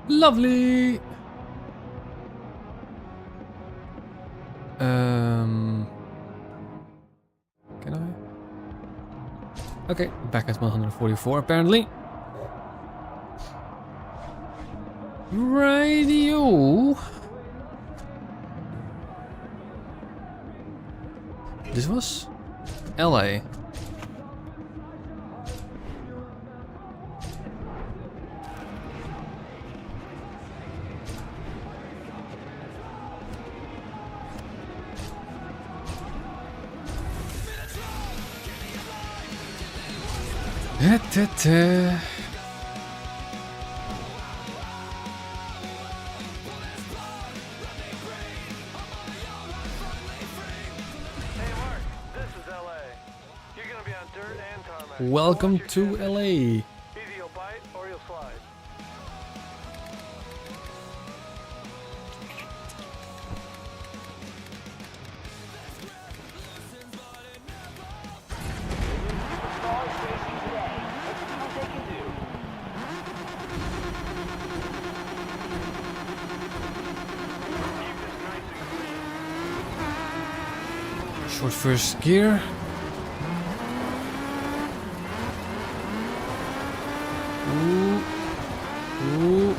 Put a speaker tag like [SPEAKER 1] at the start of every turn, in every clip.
[SPEAKER 1] Lovely. Can I? Okay, back at 144 apparently. Radio. This was LA. Welcome to LA.
[SPEAKER 2] Either you'll bite or you'll slide.
[SPEAKER 1] Short first gear. Ooh. Ooh.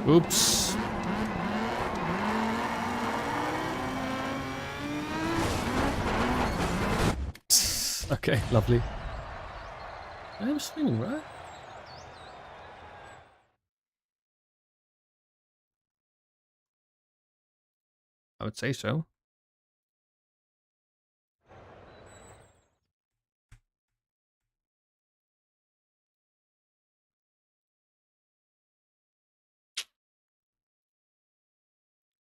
[SPEAKER 1] Oops. Okay, lovely. I'm swinging, right? I would say so.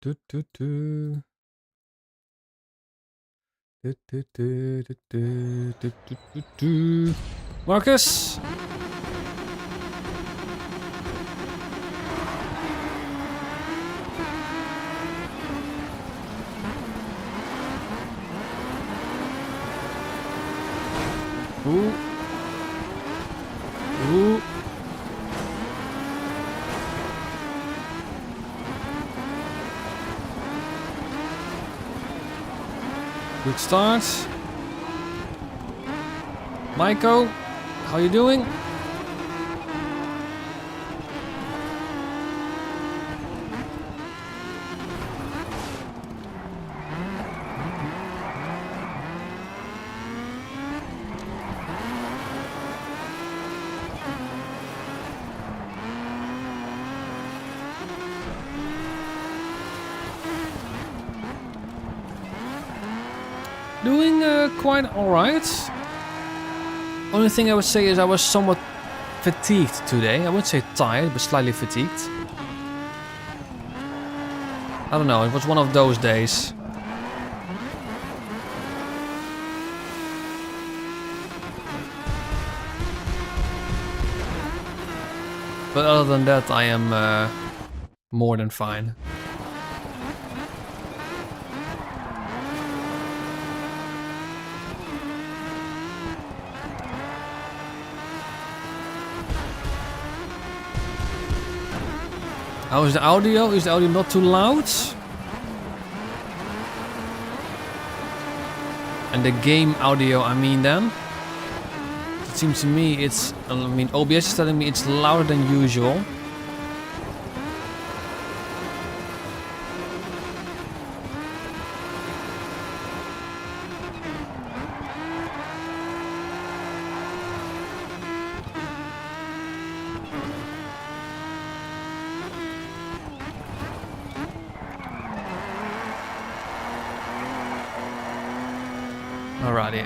[SPEAKER 1] Do do do. Do do do do do do do do. Marcus. Ooh. Ooh. Good start. Maiko, how you doing? Doing quite alright. Only thing I would say is I was somewhat fatigued today. I wouldn't say tired, but slightly fatigued. I don't know, it was one of those days. But other than that, I am more than fine. How is the audio? Is the audio not too loud? And the game audio, I mean then? It seems to me it's, I mean, OBS is telling me it's louder than usual. Alrighty.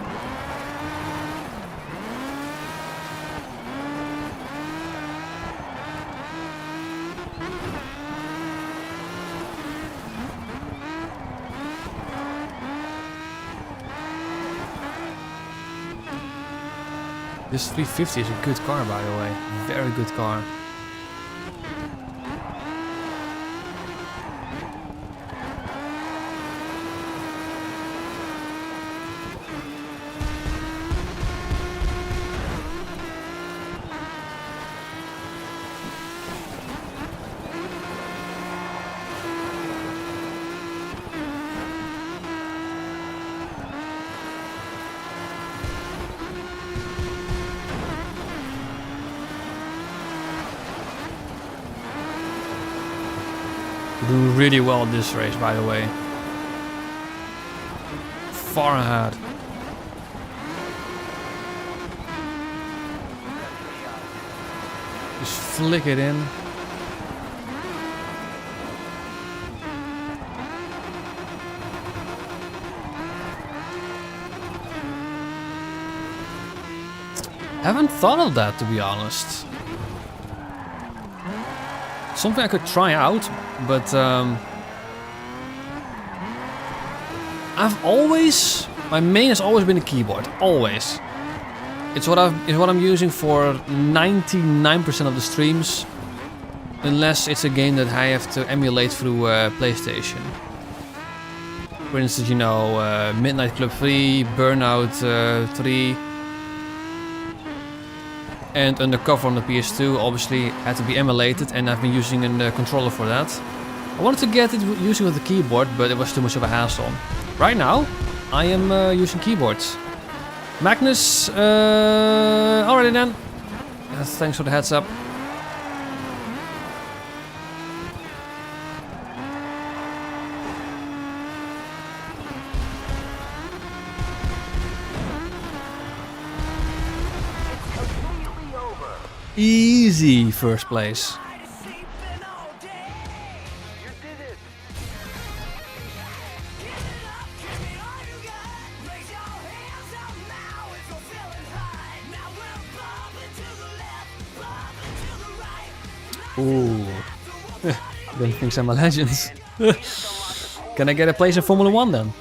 [SPEAKER 1] This 350 is a good car, by the way. Very good car. Do really well in this race, by the way. Far ahead. Just flick it in. Haven't thought of that, to be honest. Something I could try out, but my main has always been the keyboard, always. It's what I'm using for 99% of the streams, unless it's a game that I have to emulate through PlayStation. For instance, you know, Midnight Club 3, Burnout 3. And Undercover on the PS2 obviously had to be emulated, and I've been using a controller for that. I wanted to get it using with the keyboard, but it was too much of a hassle. Right now, I am using keyboards. Magnus, alrighty then. Thanks for the heads up. Easy first place. Ooh. Don't think I'm a legend. Can I get a place in Formula 1 then?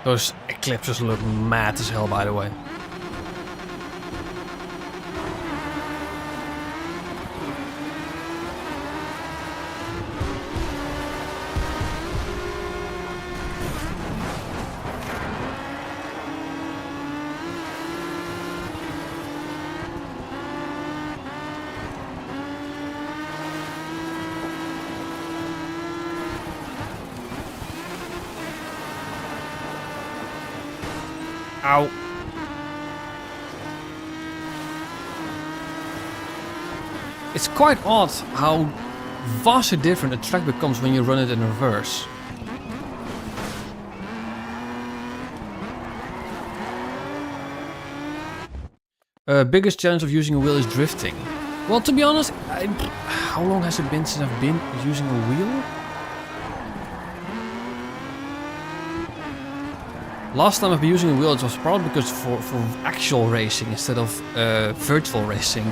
[SPEAKER 1] Those eclipses look mad as hell, by the way. Ow. It's quite odd how vastly different a track becomes when you run it in reverse. Biggest challenge of using a wheel is drifting. Well, to be honest, how long has it been since I've been using a wheel? Last time I've been using a wheel, it was probably because for actual racing instead of virtual racing.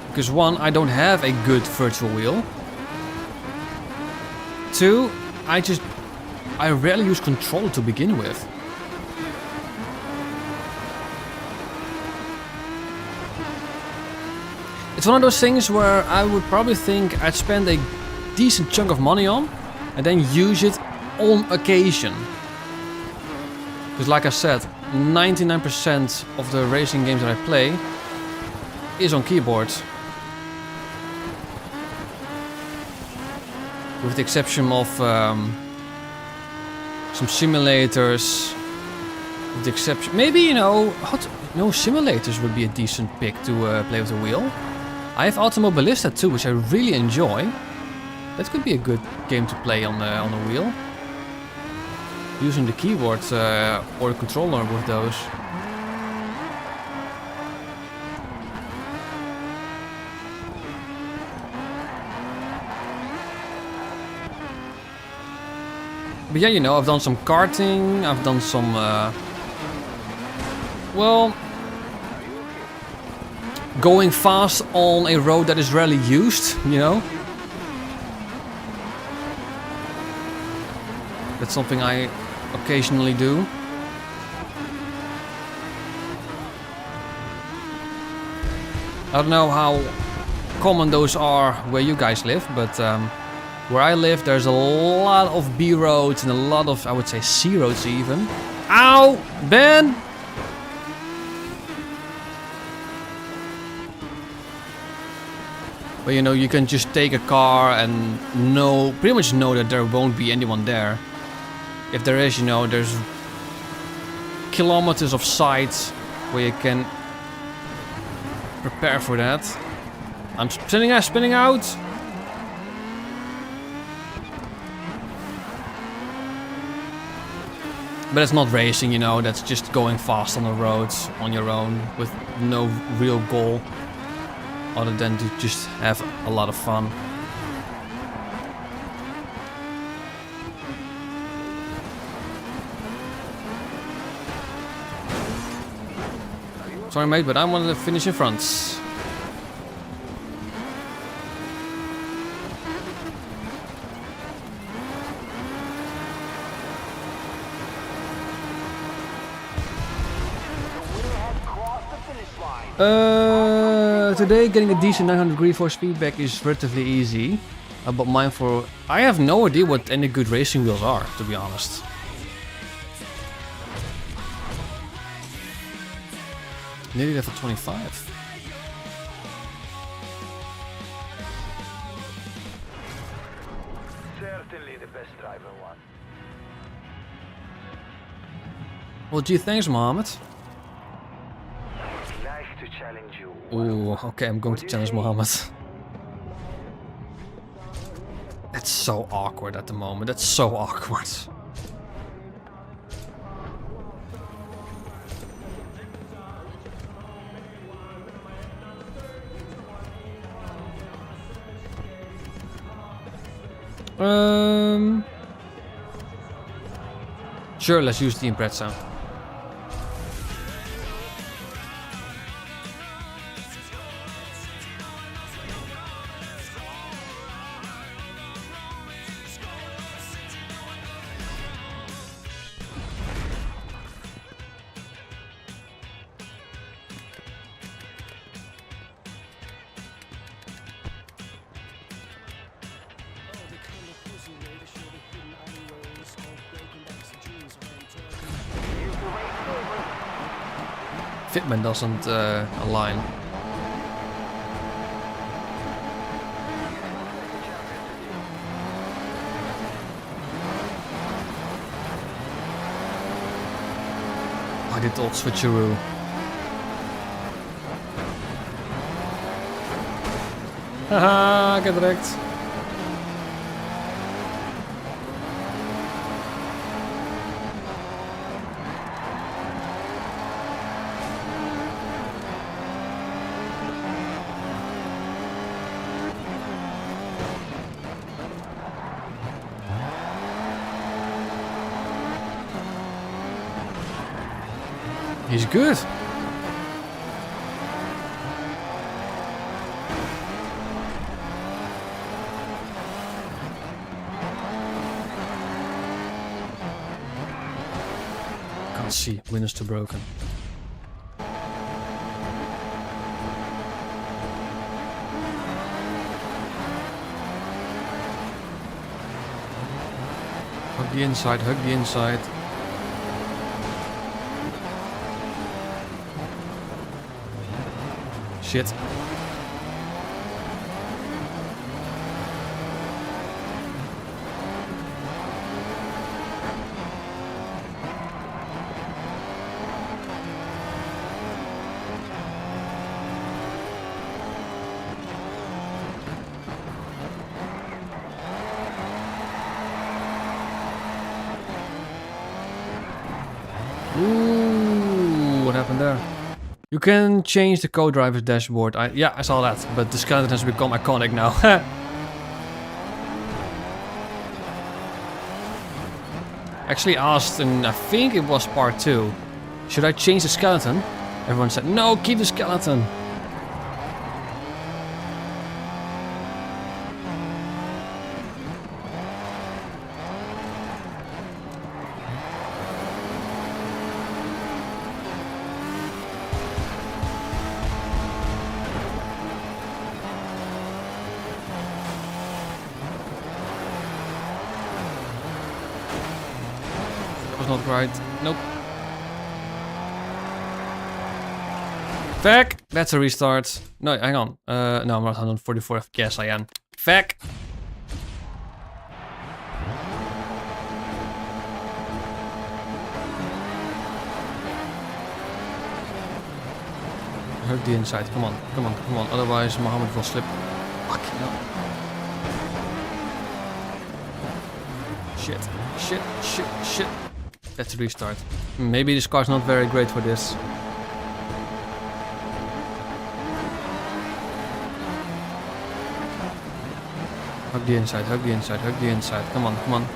[SPEAKER 1] Because one, I don't have a good virtual wheel. Two, I rarely use control to begin with. It's one of those things where I would probably think I'd spend a decent chunk of money on and then use it on occasion. Because like I said, 99% of the racing games that I play is on keyboard. With the exception of some simulators. With the exception, maybe, you know, no, simulators would be a decent pick to play with a wheel. I have Automobilista too, which I really enjoy. That could be a good game to play on the wheel. Using the keyboard or the controller with those. But yeah, you know, I've done some karting, I've done some well, going fast on a road that is rarely used, you know? That's something I occasionally do. I don't know how common those are where you guys live, but where I live there's a lot of B roads and a lot of, I would say, C roads even. Ow! Ben! But you know, you can just take a car and pretty much know that there won't be anyone there. If there is, you know, there's kilometers of sites where you can prepare for that. I'm spinning out. But it's not racing, you know, that's just going fast on the roads on your own with no real goal other than to just have a lot of fun. Sorry mate, but I wanted to finish in front. Today getting a decent 900 degree force feedback is relatively easy. But mine for... I have no idea what any good racing wheels are, to be honest. Nearly level 25.
[SPEAKER 2] Certainly the best driver one.
[SPEAKER 1] Well, gee, thanks, Mohammed.
[SPEAKER 2] Nice to challenge you.
[SPEAKER 1] Ooh, okay, I'm going to challenge Mohammed. That's so awkward at the moment. That's so awkward. Sure, let's use the Impreza. Fitment doesn't align. I did all switcheroo. Haha, gedrukt. He's good. Can't see. Windows too broken. Hug the inside, hug the inside. Shit. Ooh, what happened there? You can change the co-driver's dashboard. Yeah, I saw that, but the skeleton has become iconic now. Actually asked, and I think it was part 2, Should I change the skeleton? Everyone said, no, keep the skeleton. That was not right. Nope. Feck! That's a restart. No, hang on. No, I'm not 144 FPS, I am. Feck! Hug the inside. Come on, come on, come on. Otherwise, Mohammed will slip. Fucking hell. Shit, shit, shit, shit. That's a restart. Maybe this car's not very great for this. Hug the inside, hug the inside, hug the inside. Come on, come on.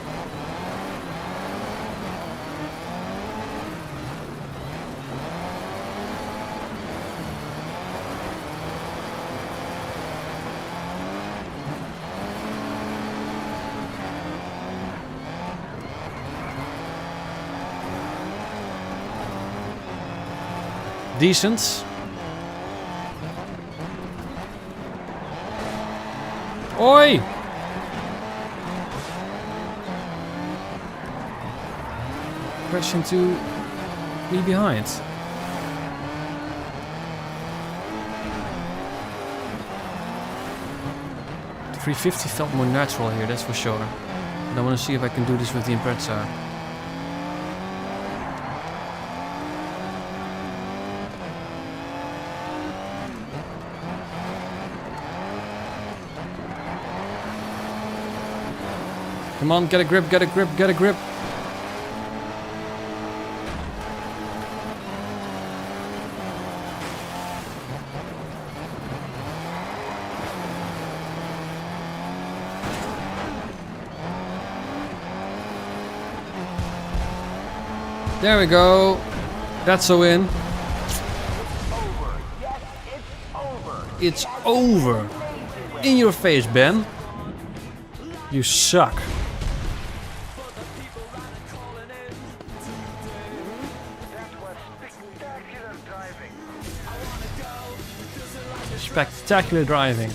[SPEAKER 1] Decent. Oi! Crash into me behind. The 350 felt more natural here, that's for sure. And I want to see if I can do this with the Impreza. Come on, get a grip, get a grip, get a grip. There we go. That's a win. It's over. In your face, Ben. You suck. Spectacular driving.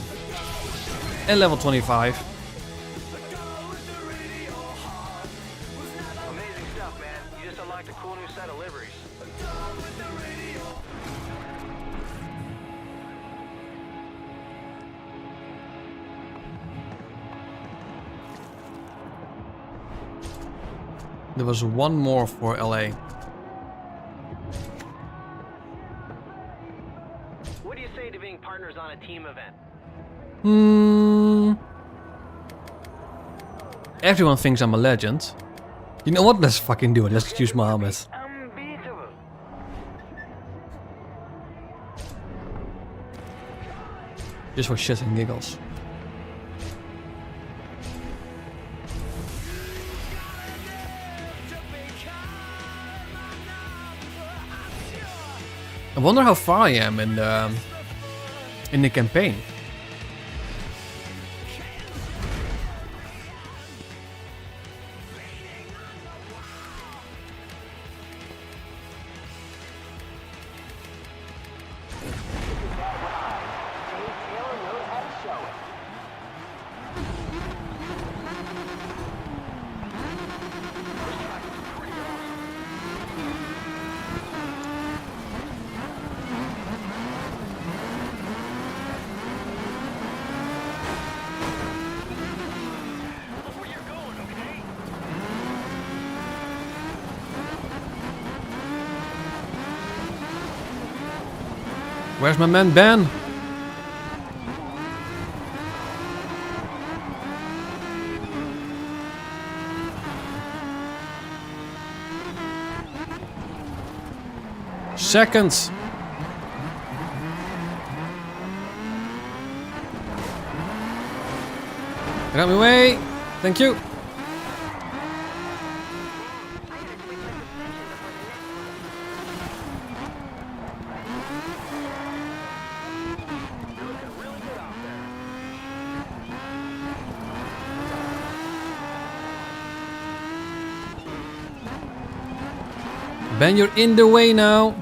[SPEAKER 1] And level 25.
[SPEAKER 2] Amazing stuff, man. You just unlocked a cool new set of liveries.
[SPEAKER 1] There was one more for LA.
[SPEAKER 2] What do you say to being partners on a team event?
[SPEAKER 1] Everyone thinks I'm a legend. You know what? Let's fucking do it. Let's choose Mohammed.
[SPEAKER 2] Unbeatable.
[SPEAKER 1] Just for shits and giggles. I wonder how far I am in the campaign. Where's my man Ben? Seconds. Get out of my way. Thank you. Ben, you're in the way now.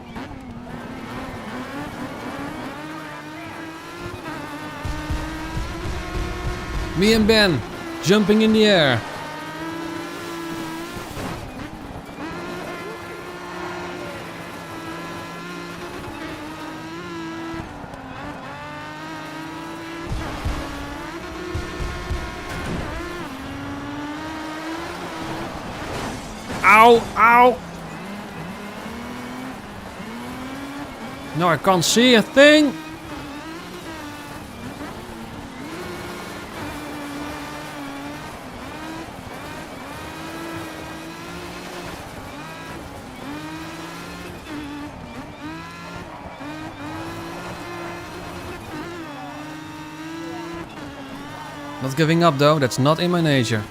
[SPEAKER 1] Me and Ben jumping in the air. Ow, ow. No, I can't see a thing. Not giving up though, that's not in my nature.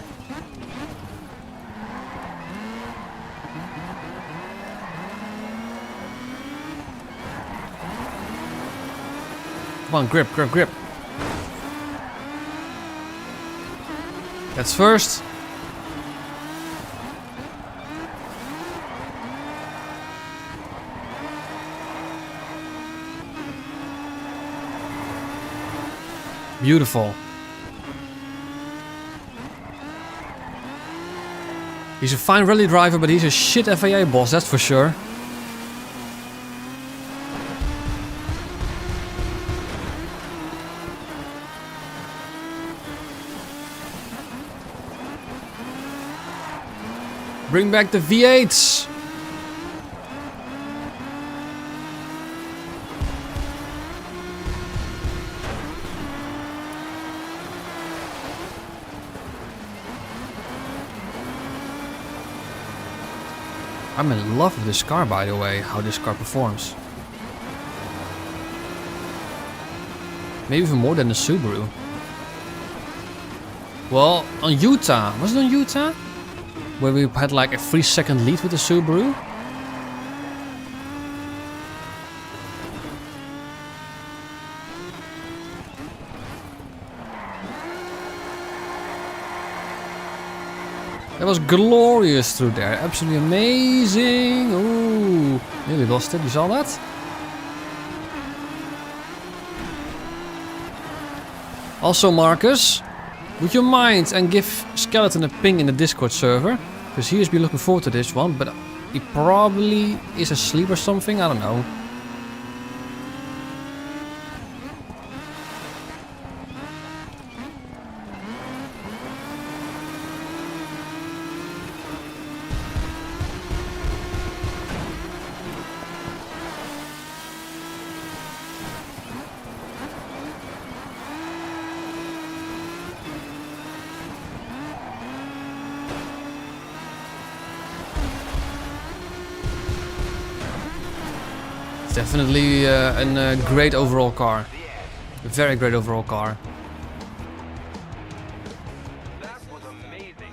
[SPEAKER 1] Come on, grip, grip, grip. That's first. Beautiful. He's a fine rally driver, but he's a shit FIA boss, that's for sure. Bring back the V8s! I'm in love with this car, by the way, how this car performs. Maybe even more than the Subaru. Well, on Utah, was it on Utah? Where we had like a 3-second lead with the Subaru. That was glorious through there, absolutely amazing. Ooh, nearly lost it, you saw that? Also Marcus, would you mind and give Skeleton a ping in the Discord server? Because he has been looking forward to this one, but he probably is asleep or something, I don't know. Definitely a great overall car. A very great overall car.
[SPEAKER 2] That was amazing.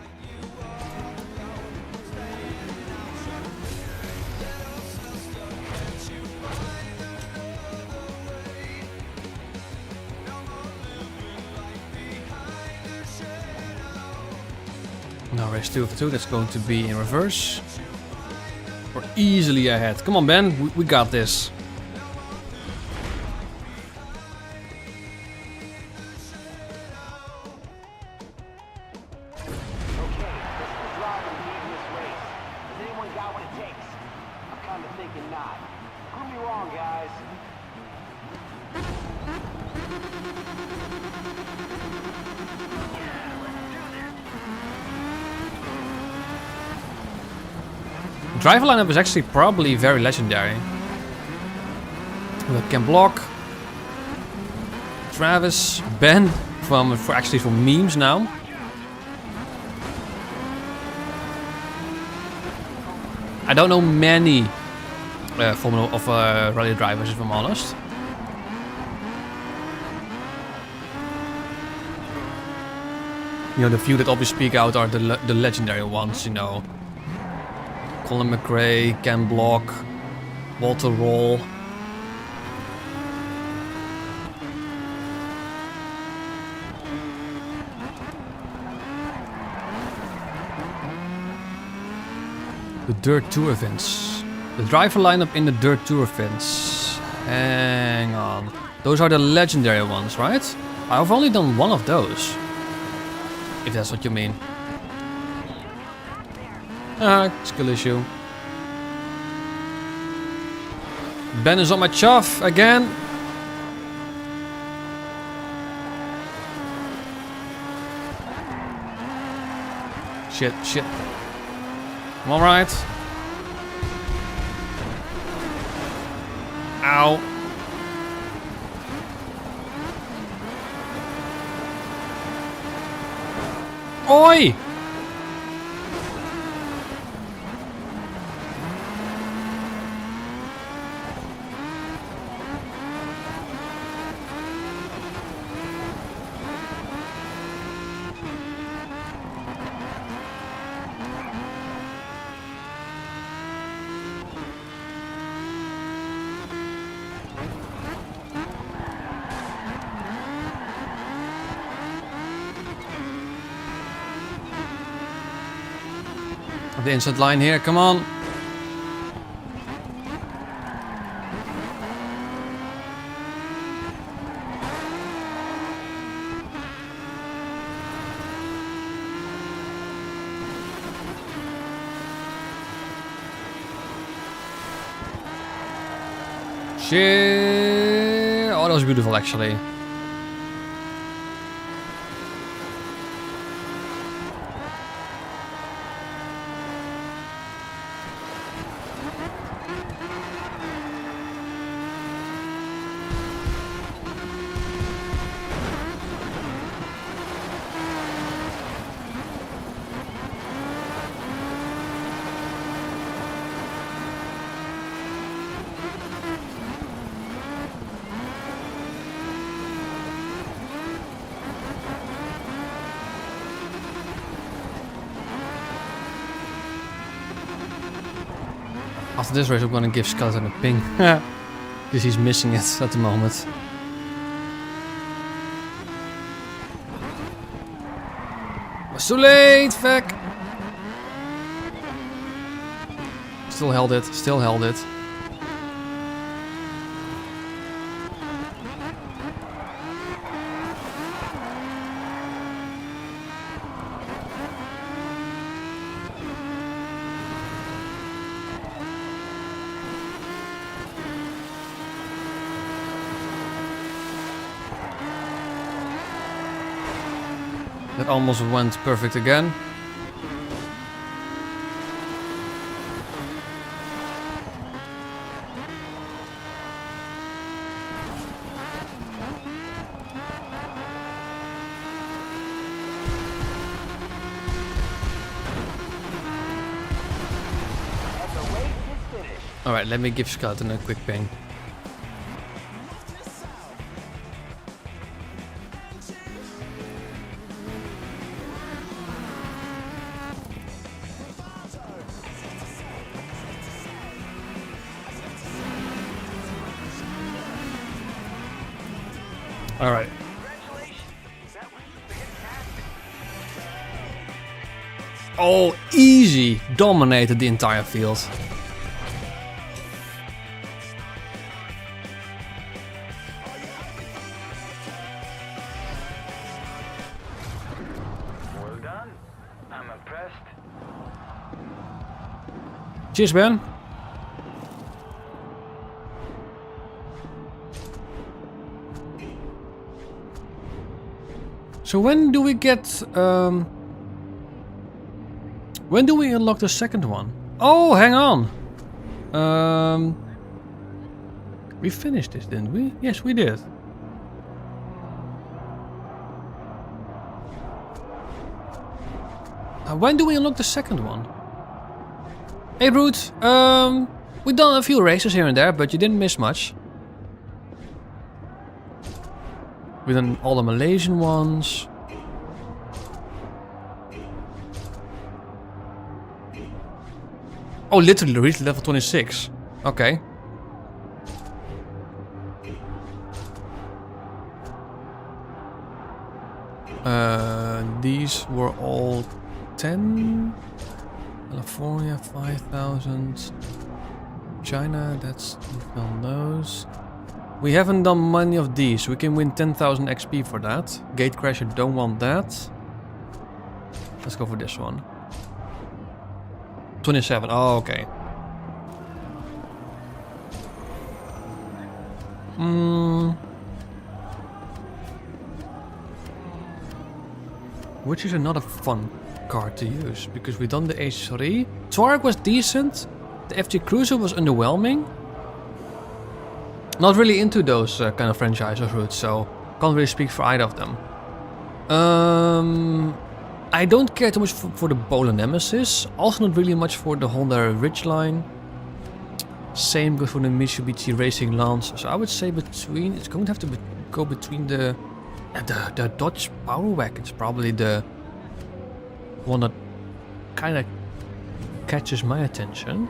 [SPEAKER 1] Now race 2 of 2, that's going to be in reverse. We're easily ahead. Come on Ben, we got this. Driver lineup is actually probably very legendary. We got Ken Block, Travis, Ben from memes now. I don't know many rally drivers, if I'm honest. You know, the few that obviously speak out are the legendary ones, you know. Colin McRae, Ken Block, Walter Roll. The DiRT 2 events. The driver lineup in the Dirt Tour fence. Hang on. Those are the legendary ones, right? I've only done one of those. If that's what you mean. Skill issue. Ben is on my chuff again. Shit. I'm alright. Ow. Oi! The inside line here, come on. Shit. Oh, that was beautiful actually. After this race I'm gonna give Skeleton a ping. Because he's missing it at the moment. Was too late, fuck! Still held it. That almost went perfect again. Alright, let me give Skeleton a quick ping. Alright. Oh, easy. Dominated the entire field.
[SPEAKER 2] Well done. I'm impressed.
[SPEAKER 1] Cheers, Ben. So when do we get... when do we unlock the second one? Oh, hang on. We finished this, didn't we? Yes, we did. When do we unlock the second one? Hey, Brute. We've done a few races here and there, but you didn't miss much. We've done all the Malaysian ones. Oh, literally reached level 26. Okay. These were all 10. California 5000. China, that's well knows. We haven't done many of these. We can win 10,000 XP for that. Gatecrasher, don't want that. Let's go for this one. 27. Oh, okay. Which is another fun card to use, because we've done the H3. Tuareg was decent. The FG Cruiser was underwhelming. Not really into those kind of franchise routes, so can't really speak for either of them. I don't care too much for the Polar Nemesis. Also not really much for the Honda Ridgeline. Same goes for the Mitsubishi Racing Lance. So I would say between, it's going to have to go between the Dodge Power Wagon's probably the one that kind of catches my attention.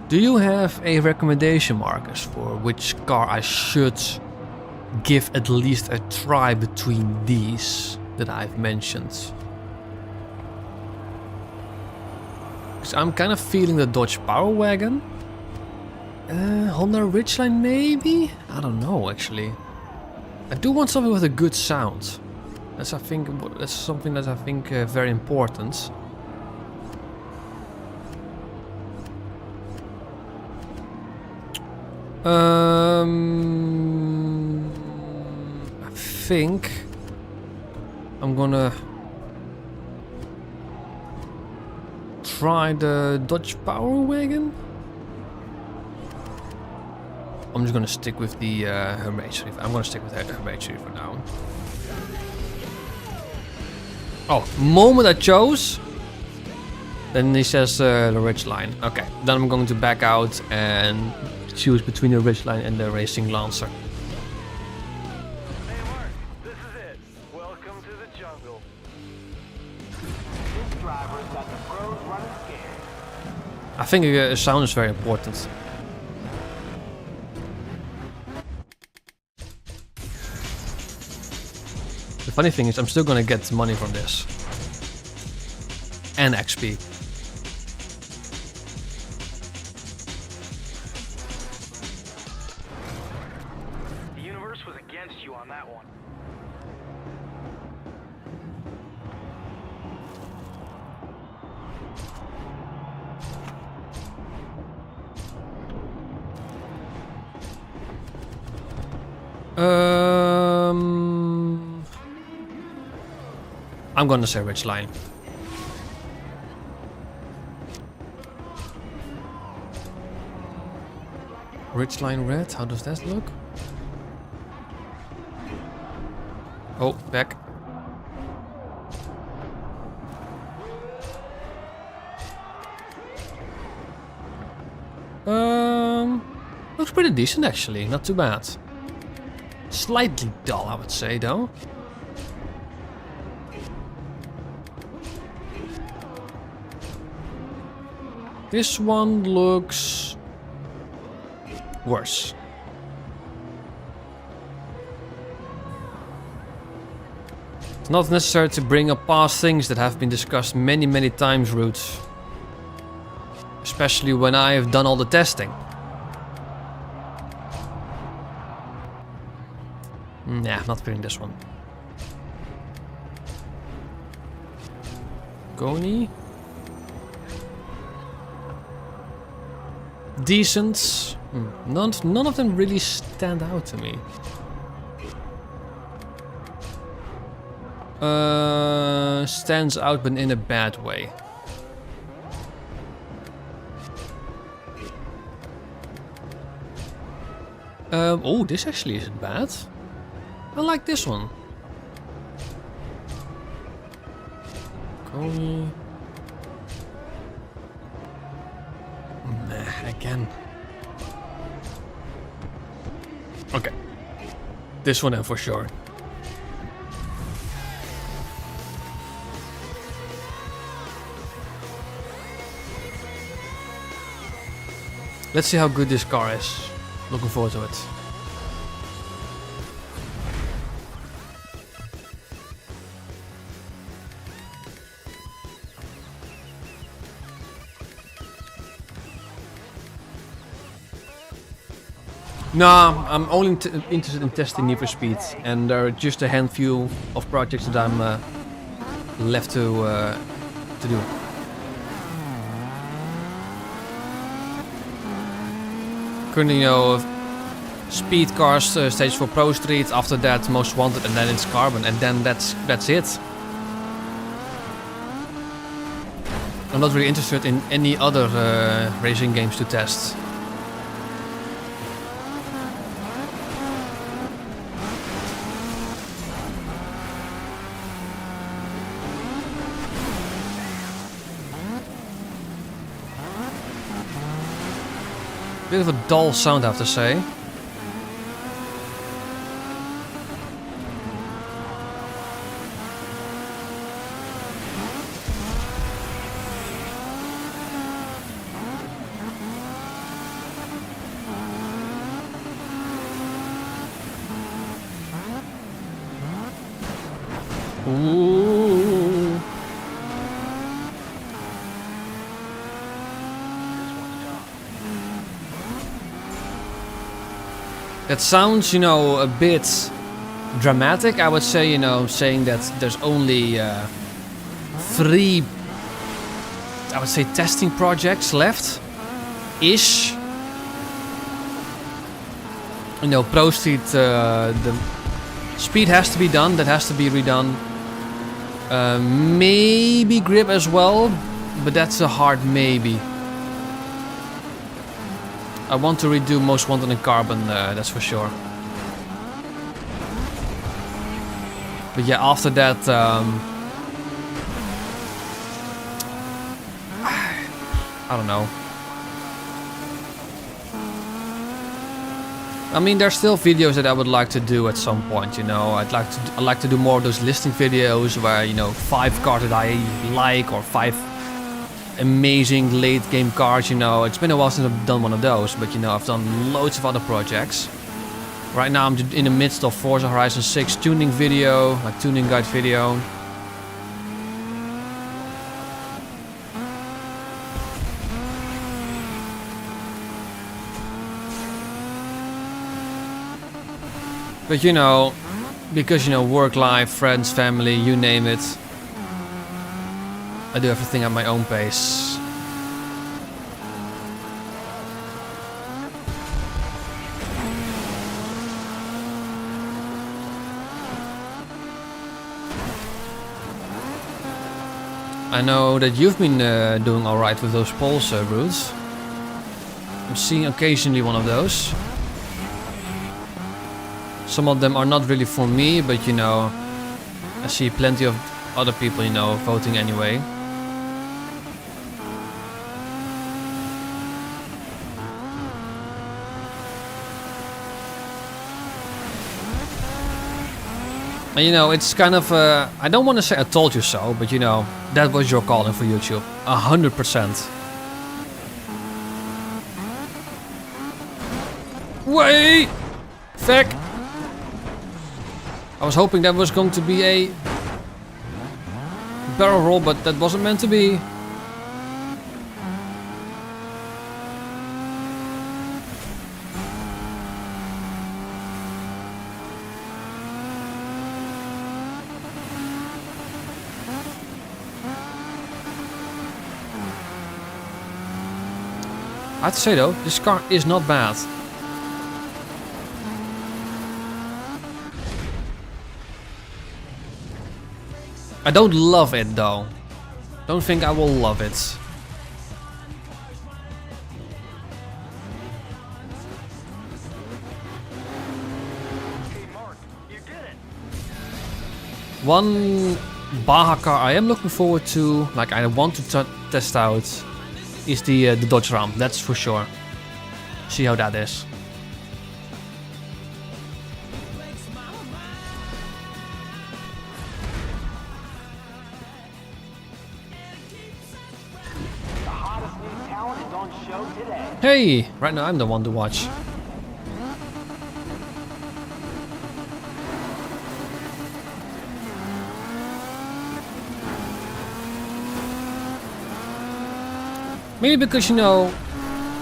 [SPEAKER 1] Do you have a recommendation, Marcus, for which car I should give at least a try between these that I've mentioned? Because I'm kind of feeling the Dodge Power Wagon. Honda Ridgeline maybe? I don't know actually. I do want something with a good sound. That's something that I think very important. I think I'm gonna try the Dodge Power Wagon. I'm just gonna stick with the H3. I'm gonna stick with the H3 for now. Oh, moment I chose. Then he says the Ridgeline. Okay, then I'm going to back out and choose between the Ridgeline and the Racing Lancer.
[SPEAKER 2] Hey Mark, this is it. Welcome to the jungle. This driver's got the pros running scared.
[SPEAKER 1] I think sound is very important. The funny thing is I'm still gonna get money from this. And XP.
[SPEAKER 2] The universe was against you on that one.
[SPEAKER 1] I'm gonna say Ridgeline. Ridgeline red, how does that look? Oh, back. Looks pretty decent actually, not too bad. Slightly dull, I would say though. This one looks worse. It's not necessary to bring up past things that have been discussed many times, Roots. Especially when I have done all the testing. Nah, not picking this one. Goni. Decent. None of them really stand out to me. Stands out but in a bad way. Oh, this actually isn't bad. I like this one. Coney. Nah, again. Okay. This one then for sure. Let's see how good this car is. Looking forward to it. No, I'm only interested in testing Need for Speed, and there are just a handful of projects that I'm left to do. Currently, speed cars stage for Pro Street. After that, Most Wanted, and then it's Carbon, and then that's it. I'm not really interested in any other racing games to test. Bit of a dull sound, I have to say. Ooh. That sounds, a bit dramatic. I would say, saying that there's only 3, I would say, testing projects left-ish. Pro Street, the speed has to be done. That has to be redone. Maybe grip as well, but that's a hard maybe. I want to redo Most Wanted and Carbon, that's for sure. But yeah, after that, I don't know. I mean, there's still videos that I would like to do at some point. I'd like to do more of those listing videos where 5 cars that I like, or 5 amazing late game cars. It's been a while since I've done one of those, but I've done loads of other projects. Right now I'm in the midst of Forza Horizon 6 tuning video, like tuning guide video. But because work life, friends, family, you name it, I do everything at my own pace. I know that you've been doing alright with those polls routes. I'm seeing occasionally one of those. Some of them are not really for me, but I see plenty of other people, voting anyway. And it's kind of, I don't want to say I told you so, but that was your calling for YouTube. 100%. Wait! Feck! I was hoping that was going to be a barrel roll, but that wasn't meant to be. I have to say though, this car is not bad. I don't love it though. Don't think I will love it.
[SPEAKER 2] Hey, Mark, you did it.
[SPEAKER 1] One Baja car I am looking forward to, like I want to test out, is the Dodge Ram. That's for sure. See how that is.
[SPEAKER 2] The hottest new talent is on show today.
[SPEAKER 1] Hey, right now I'm the one to watch. Maybe because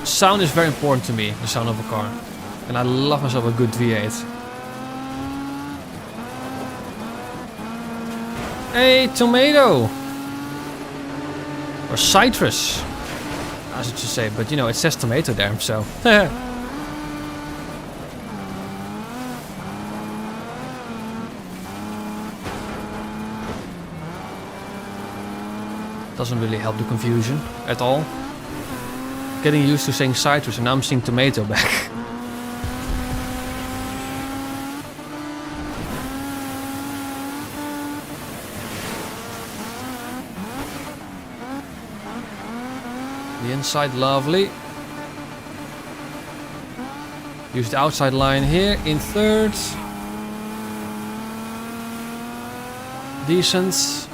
[SPEAKER 1] sound is very important to me, the sound of a car. And I love myself a good V8. Hey, tomato! Or citrus, I should just say, but you know, it says tomato there, so. Doesn't really help the confusion at all. Getting used to saying citrus and now I'm seeing tomato back. The inside, lovely. Use the outside line here in third. Decent.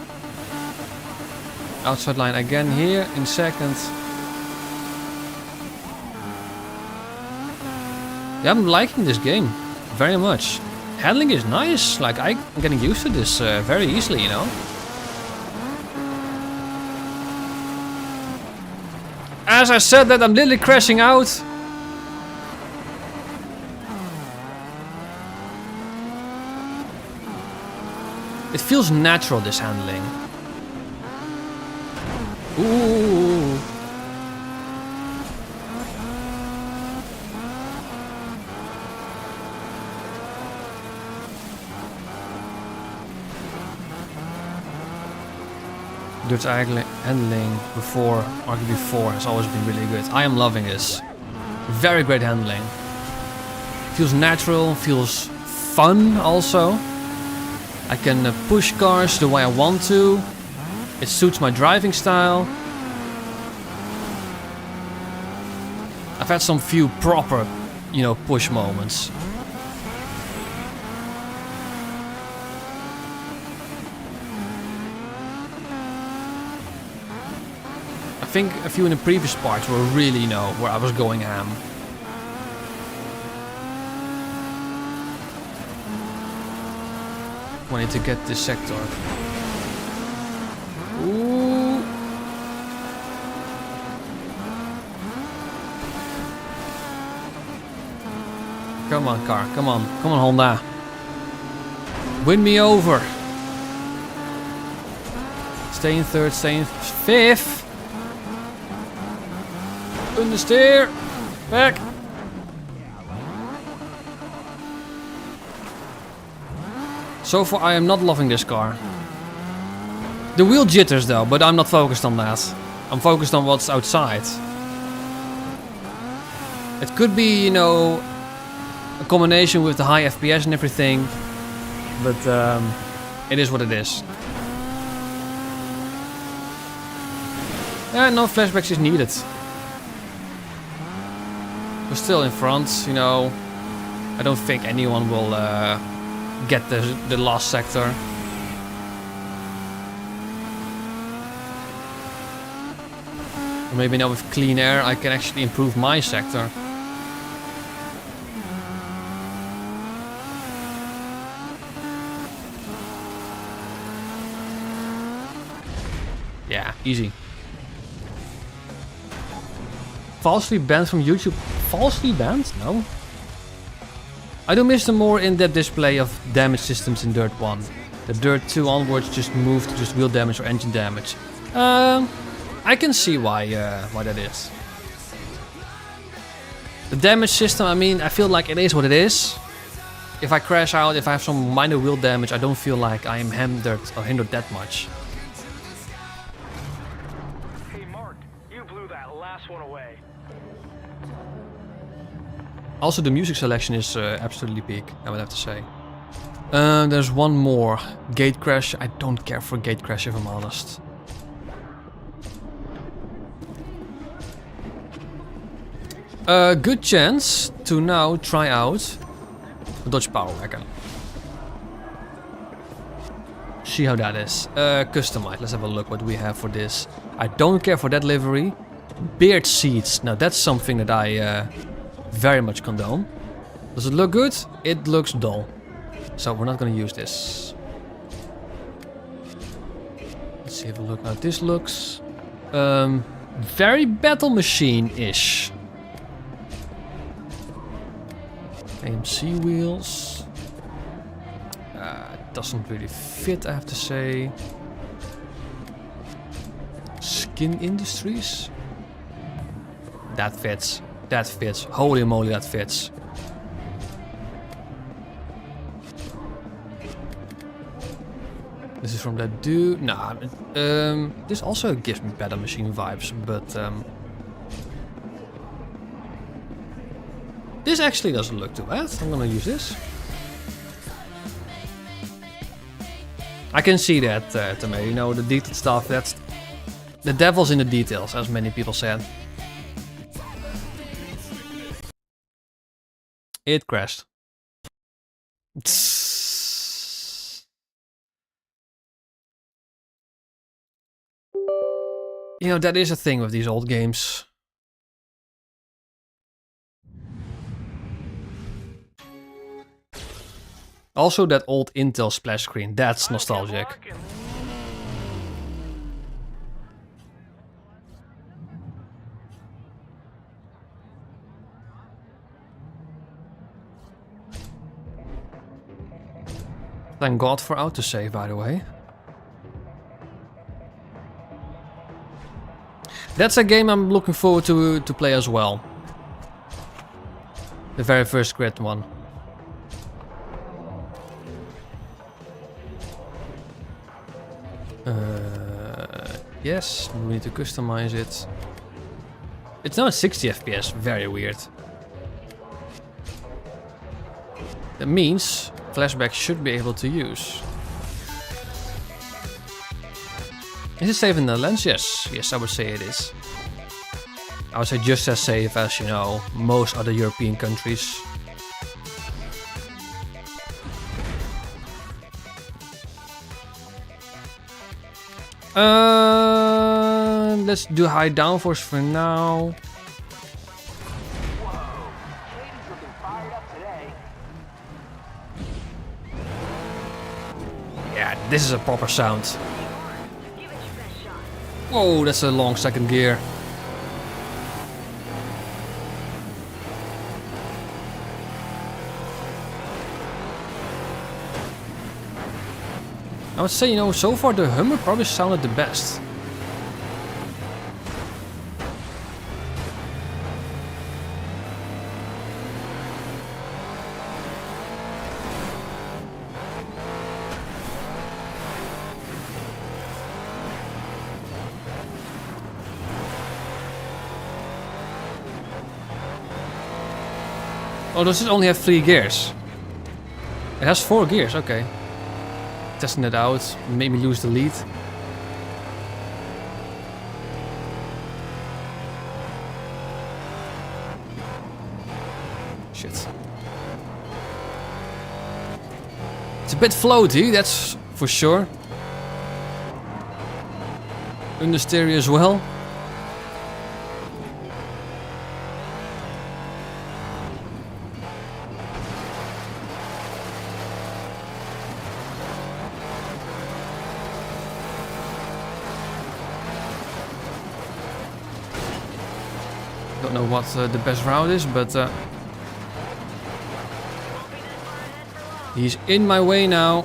[SPEAKER 1] Outside line again here in second. Yeah, I'm liking this game very much. Handling is nice. Like I'm getting used to this very easily, you know. As I said that, I'm literally crashing out. It feels natural, this handling. Ooh. DiRT handling before RGB4 has always been really good. I am loving this. Very great handling. Feels natural, feels fun also. I can push cars the way I want to. It suits my driving style. I've had some few proper, you know, push moments. I think a few in the previous parts were really, you know, where I was going ham. I need to get this sector. Ooh. Come on, car. Come on. Come on, Honda. Win me over. Stay in third. Stay in fifth. Understeer. Back. So far, I am not loving this car. The wheel jitters though, but I'm not focused on that. I'm focused on what's outside. It could be, you know, a combination with the high FPS and everything, but it is what it is. Yeah, no flashbacks is needed. We're still in front, you know. I don't think anyone will get the last sector. Or maybe now with clean air I can actually improve my sector. Yeah, easy. Falsely banned from YouTube. Falsely banned? No. I do miss the more in-depth display of damage systems in DiRT 1. The DiRT 2 onwards just moved to just wheel damage or engine damage. I can see why that is. The damage system, I mean, I feel like it is what it is. If I crash out, if I have some minor wheel damage, I don't feel like I am hindered that much.
[SPEAKER 2] Hey Mark, you blew that last one away.
[SPEAKER 1] Also, the music selection is absolutely peak, I would have to say. There's one more. Gate crash. I don't care for gate crash if I'm honest. Good chance to now try out the Dodge Power Wagon. See how that is. Customized. Let's have a look what we have for this. I don't care for that livery. Beard seats. Now that's something that I very much condone. Does it look good? It looks dull. So we're not going to use this. Let's see, have a look how this looks. Very battle machine-ish. AMC wheels. Doesn't really fit, I have to say. Skin Industries. That fits. That fits. Holy moly, that fits. This is from that dude. Nah, this also gives me better machine vibes, but this actually doesn't look too bad. I'm gonna use this. I can see that, Tomato. You know, the detailed stuff. That's the devil's in the details, as many people said. It crashed. You know, that is a thing with these old games. Also, that old Intel splash screen, that's nostalgic. Thank God for autosave, by the way. That's a game I'm looking forward to play as well. The very first Grid one. Yes, we need to customize it. It's now at 60 FPS, very weird. That means flashback should be able to use. Is it safe in the Netherlands? Yes, yes, I would say it is. I would say just as safe as, you know, most other European countries. Let's do high downforce for now. Yeah, this is a proper sound. Whoa, that's a long second gear. I would say, you know, so far the Hummer probably sounded the best. Oh, does it only have 3 gears? It has 4 gears, okay. Testing it out, made me lose the lead. Shit. It's a bit floaty, that's for sure. Understeer as well. Don't know what the best route is, but he's in my way now.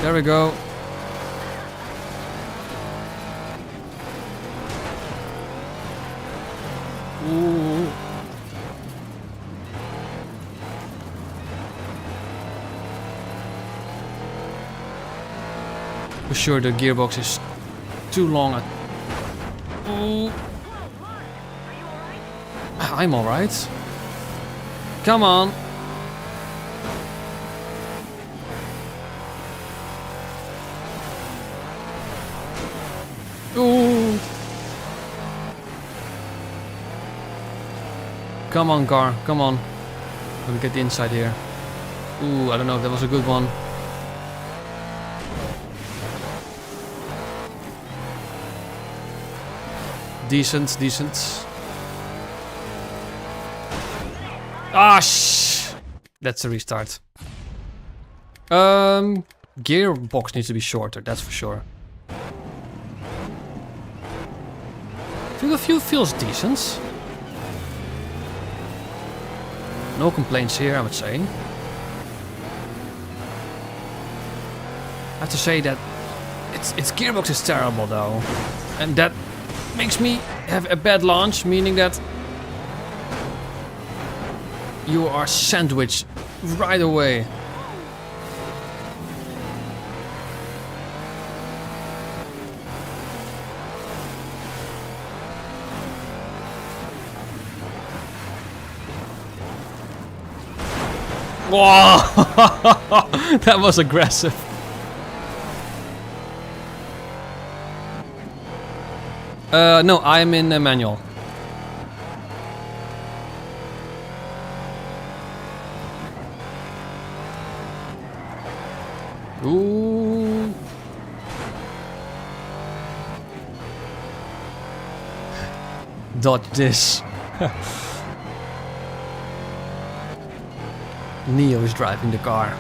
[SPEAKER 1] There we go. Ooh. For sure the gearbox is too long. Ooh. I'm alright. Come on. Ooh. Come on, car. Come on. Let me get the inside here. Ooh, I don't know if that was a good one. Decent, decent. Ah, that's a restart. Gearbox needs to be shorter, that's for sure. Field of view feels decent. No complaints here, I would say. I have to say that its gearbox is terrible though. And that makes me have a bad launch, meaning that you are sandwiched right away. Whoa! That was aggressive. No, I'm in manual. Ooh. Dodge this. Neo is driving the car.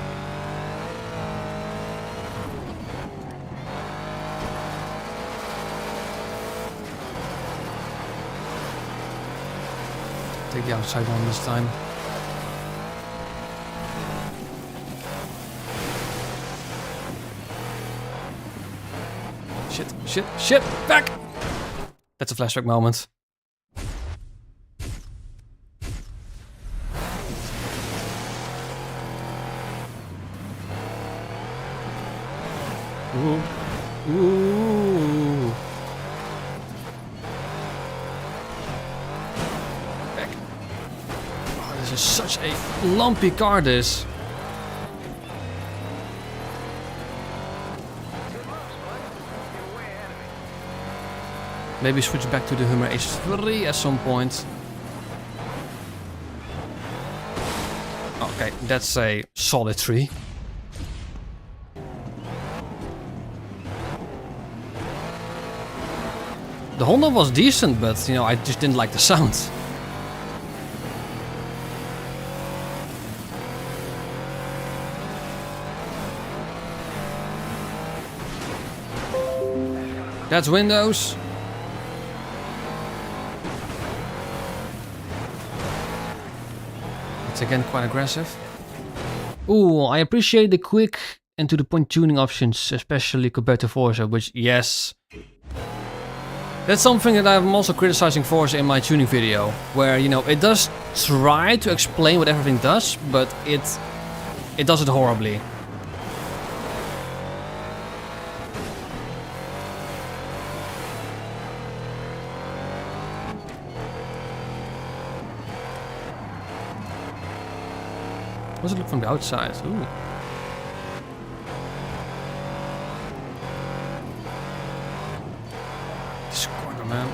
[SPEAKER 1] Take the outside one this time. Shit, back! That's a flashback moment. Ooh. Ooh. Back. Oh, this is such a lumpy car, this. Maybe switch back to the Hummer H3 at some point. Okay, that's a solid 3. The Honda was decent, but you know, I just didn't like the sound. That's Windows. It's again quite aggressive. Ooh, I appreciate the quick and to the point tuning options, especially compared to Forza, which, yes. That's something that I'm also criticizing Forza in my tuning video, where, you know, it does try to explain what everything does, but it does it horribly. How does it look from the outside? Ooh. This corner, man.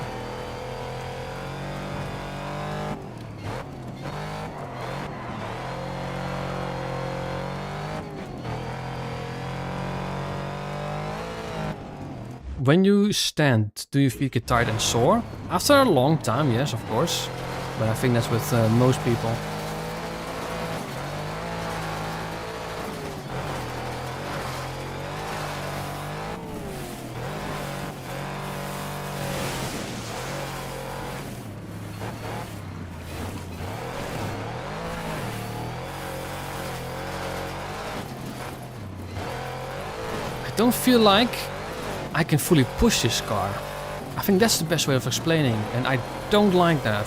[SPEAKER 1] When you stand, do you feel get tired and sore? After a long time, yes, of course. But I think that's with most people. I don't feel like I can fully push this car. I think that's the best way of explaining, and I don't like that.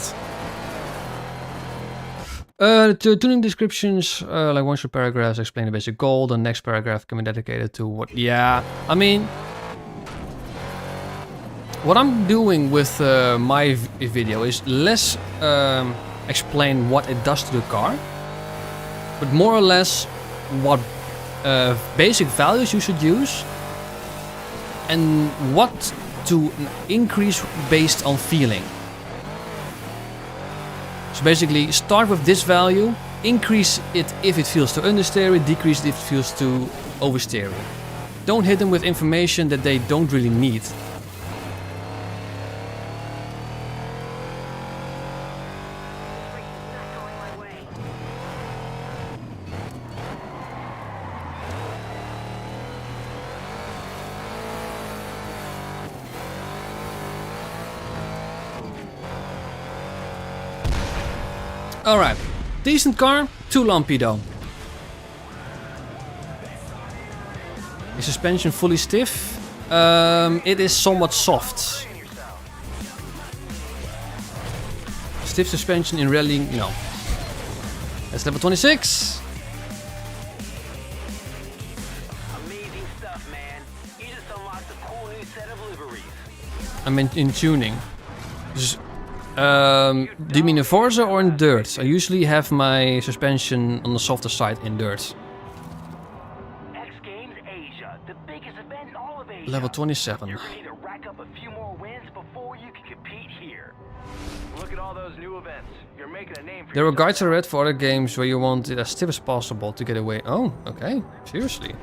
[SPEAKER 1] The tuning descriptions, like one short paragraphs explain the basic goal, the next paragraph can be dedicated to what... Yeah, I mean... What I'm doing with my video is less explain what it does to the car, but more or less what basic values you should use and what to increase based on feeling. So basically start with this value, increase it if it feels too understeery, decrease it if it feels too oversteery. Don't hit them with information that they don't really need. Alright, Decent car, too lumpy though. Is suspension fully stiff? It is somewhat soft. Stiff suspension in rallying, no. That's level 26.
[SPEAKER 2] Amazing stuff, man. You just unlocked a cool new set of liveries.
[SPEAKER 1] I'm in tuning. Dus, do you mean in Forza or in dirt? I usually have my suspension on the softer side in dirt.
[SPEAKER 2] X Games Asia, the biggest event in all of Asia.
[SPEAKER 1] Level 27.
[SPEAKER 2] You're gonna need to rack up a few more wins before you can compete here. Look at all those new events. You're making a name for
[SPEAKER 1] There are
[SPEAKER 2] yourself.
[SPEAKER 1] guides I read for other games where you want it as stiff as possible to get away. Oh, okay. Seriously.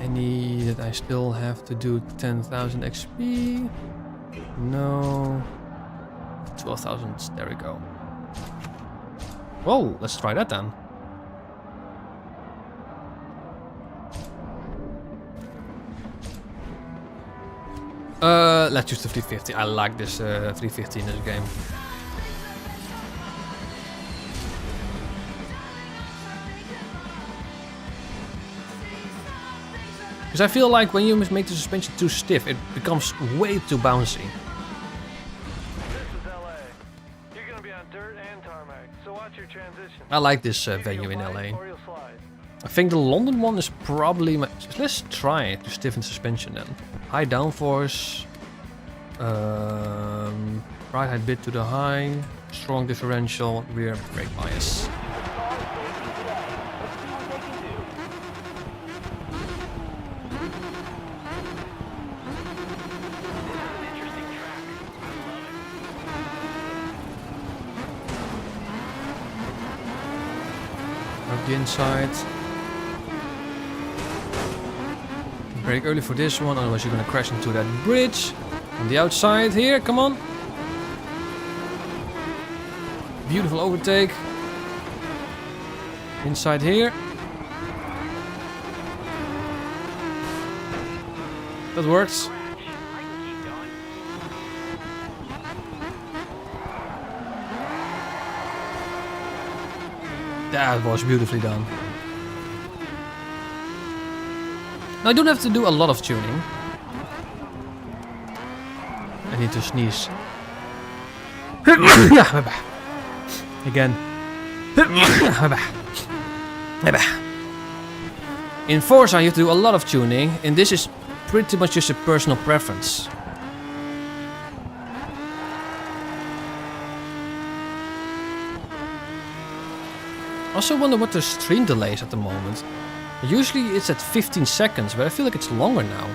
[SPEAKER 1] Any that I still have to do 10,000 XP? No. 12,000. There we go. Whoa, let's try that then. Let's use the 350. I like this 350 in this game. Because I feel like when you make the suspension too stiff, it becomes way too bouncy.
[SPEAKER 3] This is LA. You're gonna be on dirt and tarmac, so watch your transition.
[SPEAKER 1] I like this venue in LA. I think the London one is probably my... Let's try it to stiffen suspension then. High downforce. Right height bit to the high. Strong differential. Rear brake bias. Up the inside. Brake early for this one, otherwise you're gonna crash into that bridge. On the outside here, come on. Beautiful overtake. Inside here. That works. That was beautifully done. Now I don't have to do a lot of tuning. I need to sneeze. Again. In Forza you have to do a lot of tuning, and this is pretty much just a personal preference. I also wonder what the stream delay is at the moment. Usually it's at 15 seconds, but I feel like it's longer now.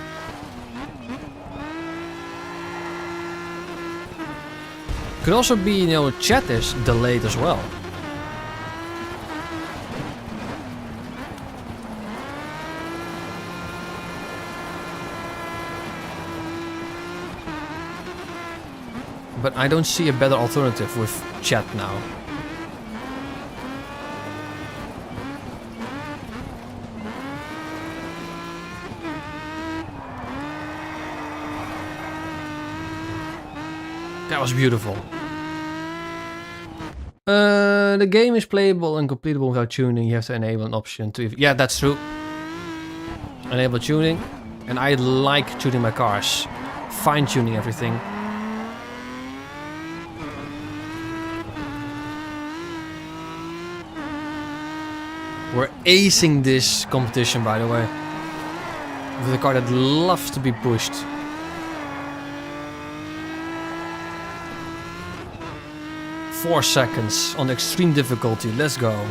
[SPEAKER 1] Could also be, you know, chat is delayed as well. But I don't see a better alternative with chat now. That was beautiful. The game is playable and completable without tuning. You have to enable an option to... Yeah, that's true. Enable tuning. And I like tuning my cars. Fine-tuning everything. We're acing this competition, by the way. With a car that loves to be pushed. Four seconds on extreme difficulty. Let's go.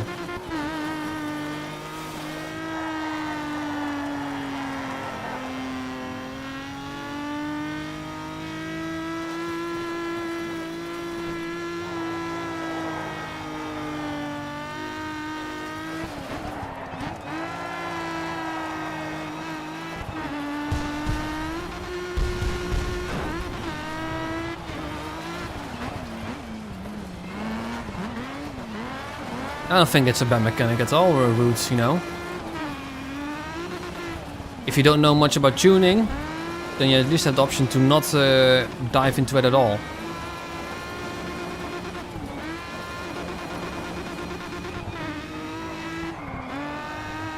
[SPEAKER 1] I don't think it's a bad mechanic at all, or routes, you know. If you don't know much about tuning, then you at least have the option to not dive into it at all.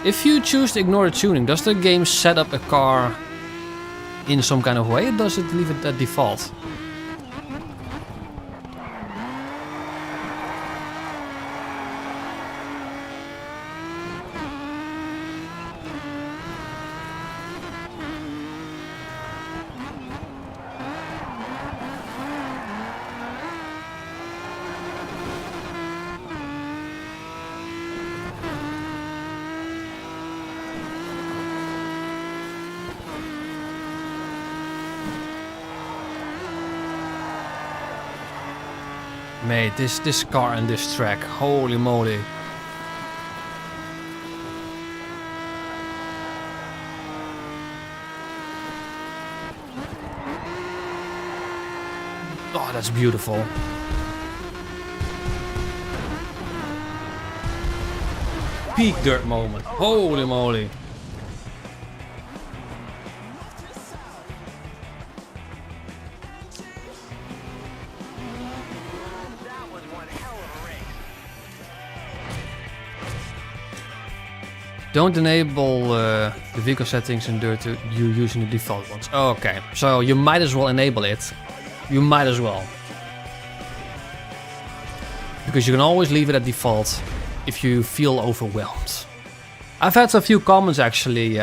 [SPEAKER 1] If you choose to ignore the tuning, does the game set up a car in some kind of way, or does it leave it at default? Mate, this car and this track, holy moly. Oh, that's beautiful. Peak dirt moment, holy moly. Don't enable the vehicle settings in DiRT to you using the default ones. Okay, so you might as well enable it. You might as well. Because you can always leave it at default if you feel overwhelmed. I've had a few comments actually,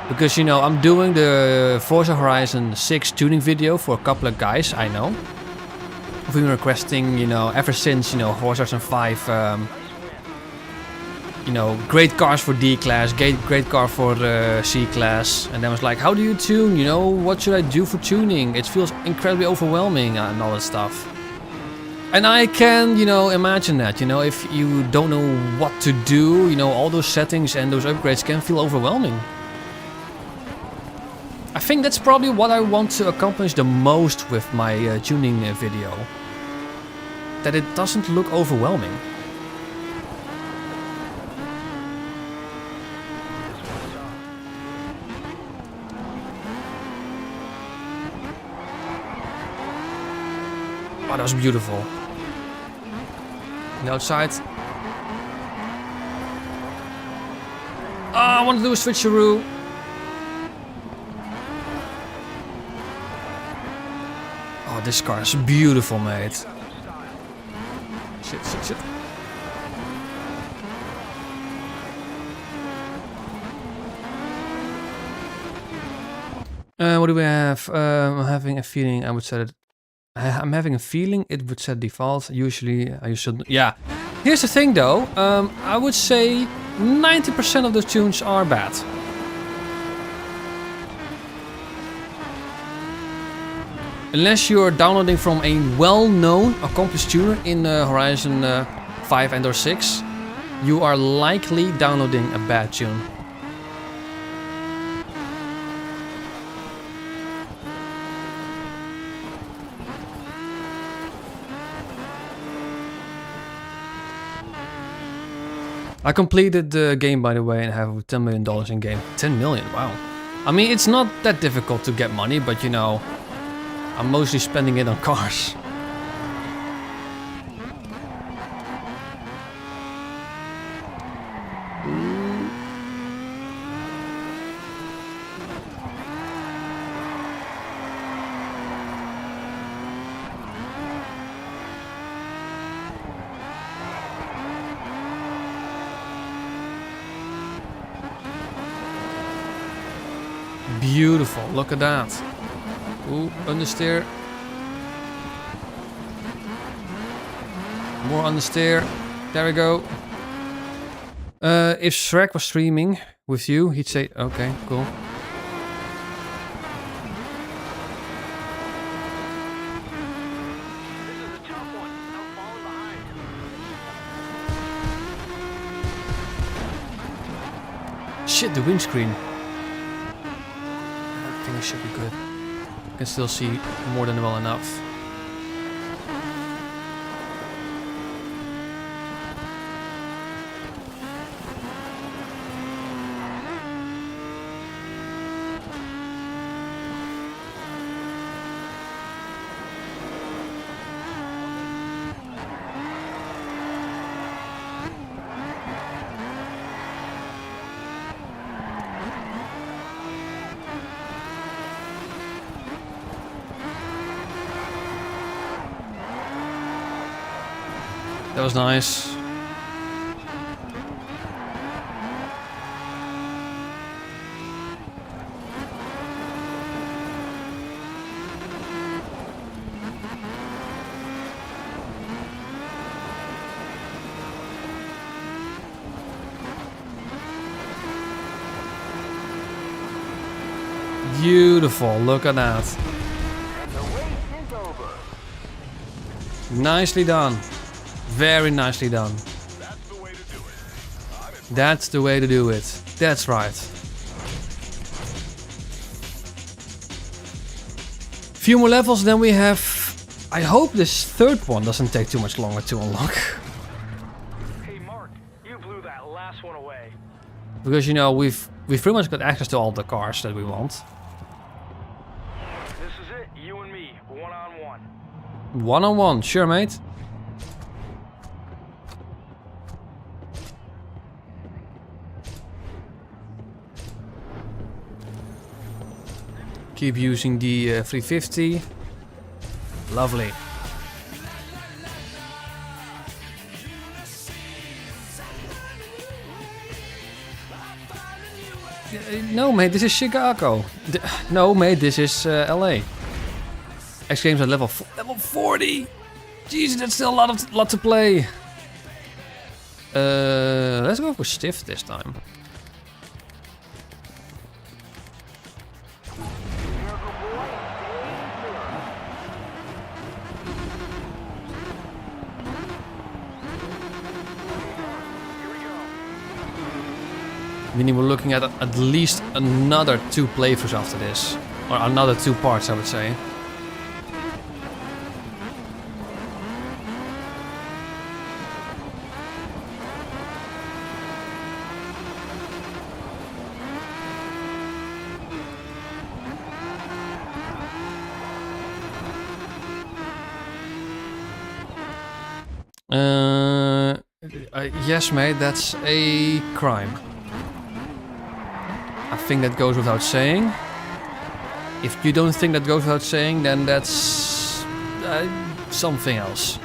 [SPEAKER 1] because you know, I'm doing the Forza Horizon 6 tuning video for a couple of guys I know. Who've been requesting, you know, ever since, you know, Forza Horizon 5, you know, great cars for D class, great car for C class, and then I was like, how do you tune? You know, what should I do for tuning? It feels incredibly overwhelming and all that stuff. And I can, you know, imagine that, you know, if you don't know what to do, you know, all those settings and those upgrades can feel overwhelming. I think that's probably what I want to accomplish the most with my tuning video. That it doesn't look overwhelming. Oh, that was beautiful. And outside. Oh, I want to do a switcheroo. Oh, this car is beautiful, mate. Shit. What do we have? I'm having a feeling I would set it. I'm having a feeling it would set default. Usually, you should. Yeah. Here's the thing, though. I would say 90% of the tunes are bad. Unless you're downloading from a well-known, accomplished tuner in Horizon 5 and or 6, you are likely downloading a bad tune. I completed the game, by the way, and have $10 million in game. 10 million, wow. I mean, it's not that difficult to get money, but you know, I'm mostly spending it on cars. Beautiful, look at that. Ooh, understeer. More understeer. There we go. If Shrek was streaming with you, he'd say, okay, cool. Shit, the windscreen. I think it should be good. I can still see more than well enough. was nice. Beautiful, look at that.
[SPEAKER 2] And the race is over.
[SPEAKER 1] Nicely done. Very nicely done.
[SPEAKER 4] That's the way to do it.
[SPEAKER 1] That's the way to do it. That's right. Few more levels, then we have... I hope this third one doesn't take too much longer to unlock.
[SPEAKER 3] Hey, Mark, you blew that last one away.
[SPEAKER 1] Because, you know, we've pretty much got access to all the cars that we want.
[SPEAKER 3] This is it, you and me, one-on-one.
[SPEAKER 1] One-on-one, sure, mate. Keep using the 350. Lovely. No, mate, this is Chicago. No, mate, this is LA. X Games at level 40. Jesus, that's still a lot to play. Let's go for stiff this time. Meaning we're looking at least another 2 playthroughs after this. Or another 2 parts, I would say. Yes, mate, that's a crime. I think that goes without saying. If you don't think that goes without saying, then that's something else.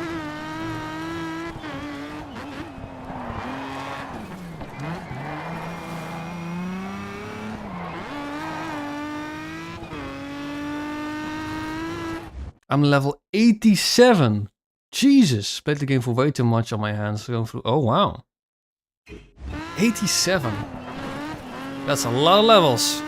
[SPEAKER 1] I'm level 87. Jesus, played the game for way too much on my hands. Going through. Oh wow, 87. That's a lot of levels.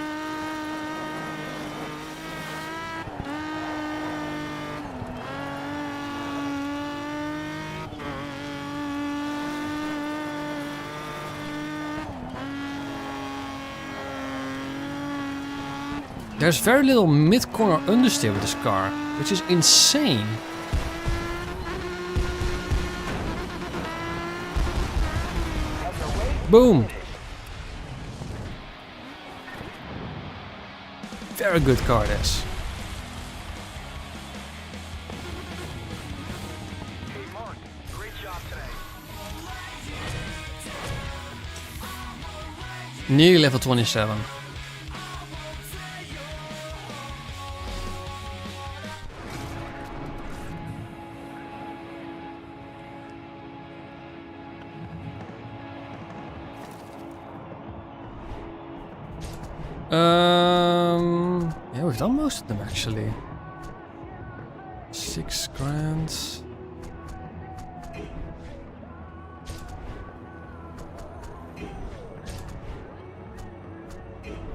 [SPEAKER 1] There's very little mid-corner understeer with this car, which is insane. Boom! Very good car this.
[SPEAKER 3] Hey, Mark, great job today.
[SPEAKER 1] Nearly level 27. Yeah, we've done most of them actually. 6 grand.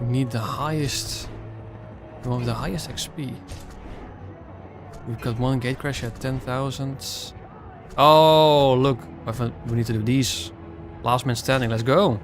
[SPEAKER 1] We need the highest. We want the highest XP. We've got 1 gate crash at 10,000. Oh, look. We need to do these. Last man standing. Let's go.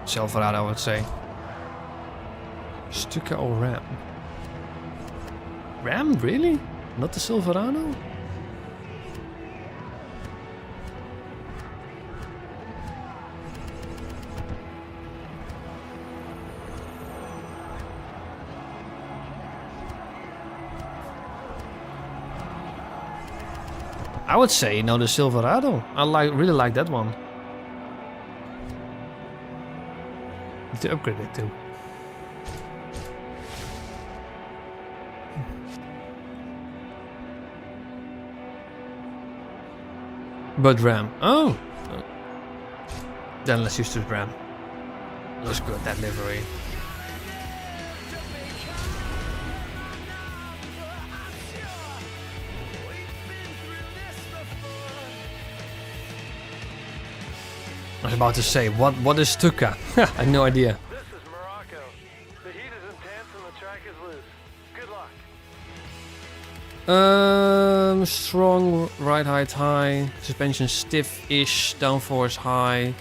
[SPEAKER 1] Silverado, I would say. Stuka or Ram? Ram, really? Not the Silverado? I would say, you know, the Silverado. Really like that one. Need to upgrade it too. But Ram. Oh! Then let's use this Ram. Looks good, that livery. I was about to say, what is Stuka? I had no idea.
[SPEAKER 3] This is Morocco. The heat is intense and the track is loose. Good luck.
[SPEAKER 1] Strong, ride height high, suspension stiff-ish, downforce high,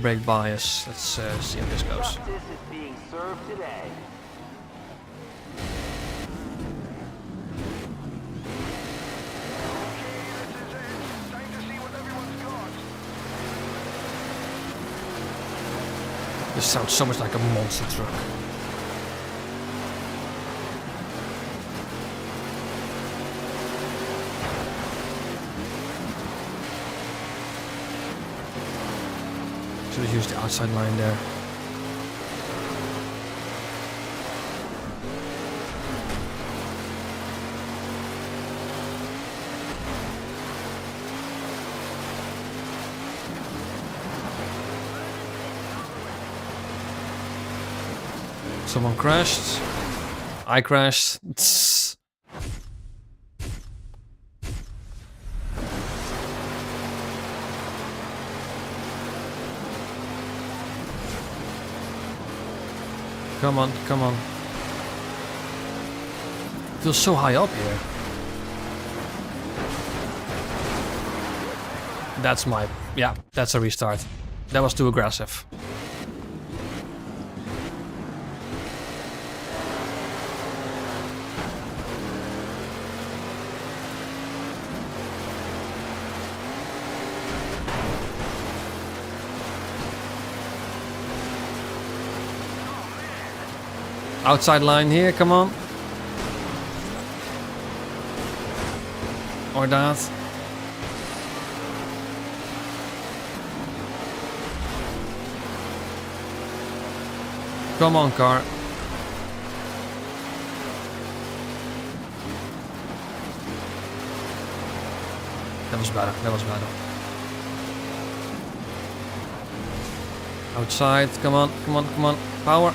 [SPEAKER 1] brake bias. Let's see how this goes.
[SPEAKER 2] Justice is being served today.
[SPEAKER 4] Time to see what everyone's got.
[SPEAKER 1] This sounds so much like a monster truck. Should have used the outside line there. Someone crashed. I crashed. Tss. Come on, come on. Feels so high up here. That's my... Yeah, that's a restart. That was too aggressive. Outside line here, come on. Or that. Come on, car. That was better, that was better. Outside, come on, come on, come on. Power.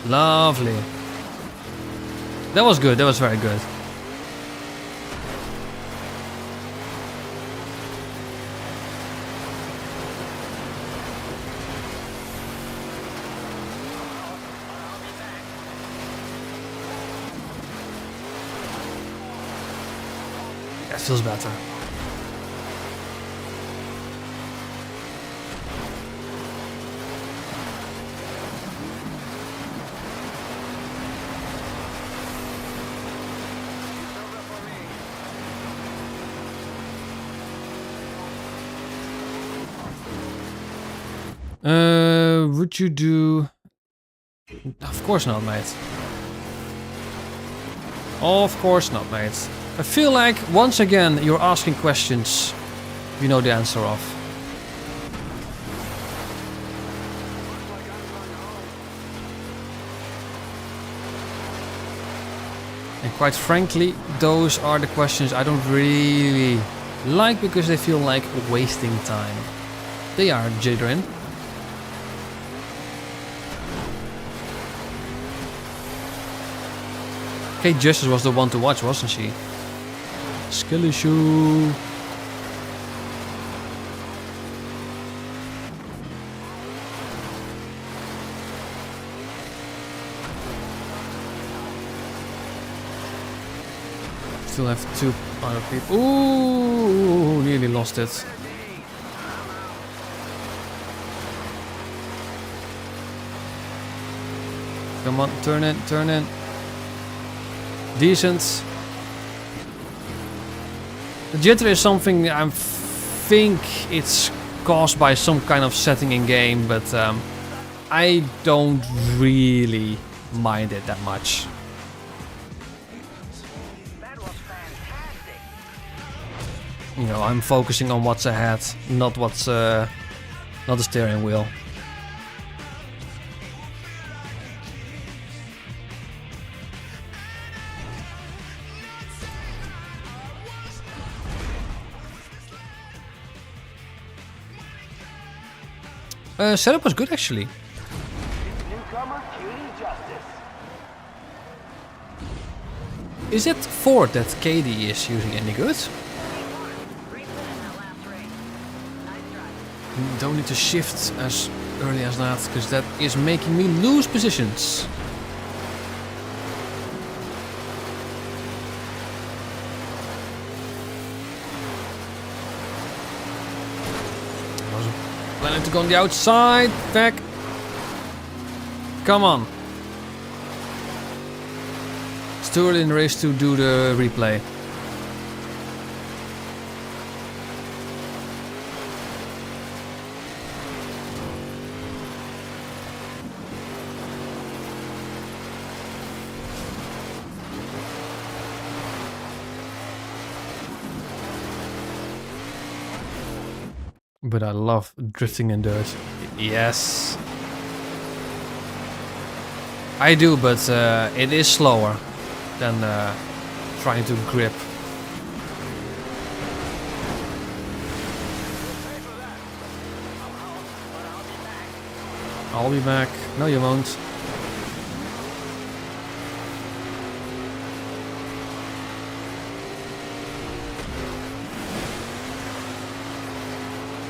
[SPEAKER 1] Lovely. That was good, that was very good. That feels better. Would you do... Of course not, mate. Of course not, mate. I feel like, once again, you're asking questions you know the answer of. And quite frankly, those are the questions I don't really like because they feel like wasting time. They are, Jadrin. Kate Justice was the one to watch, wasn't she? Skill issue. Still have two other people. Ooh, nearly lost it. Come on, turn in, turn in. Decent. The jitter is something I think it's caused by some kind of setting in game, but I don't really mind it that much.
[SPEAKER 2] That was fantastic.
[SPEAKER 1] You know, I'm focusing on what's ahead, not what's not the steering wheel. Setup was good actually.
[SPEAKER 2] Newcomer, cutie justice.
[SPEAKER 1] Is it Ford that Katie is using any good? Don't need to shift as early as that, because that is making me lose positions. I was planning to go on the outside. Back. Come on. It's too early in the race to do the replay. But I love drifting in dirt. Yes. I do, but it is slower than trying to grip. I'll be back. No, you won't.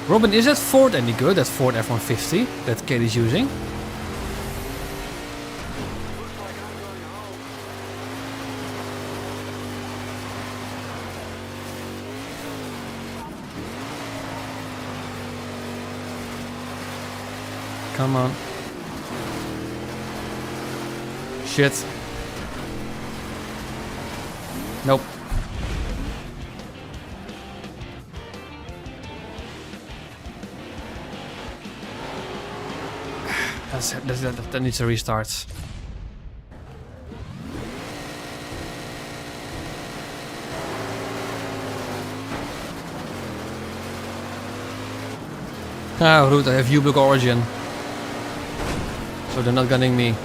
[SPEAKER 1] Robin, is that Ford any good? That Ford F-150 that Katie's using? Come on. Shit. Nope. That needs a restart. Ah, root, I have U-Block Origin. So they're not gunning me.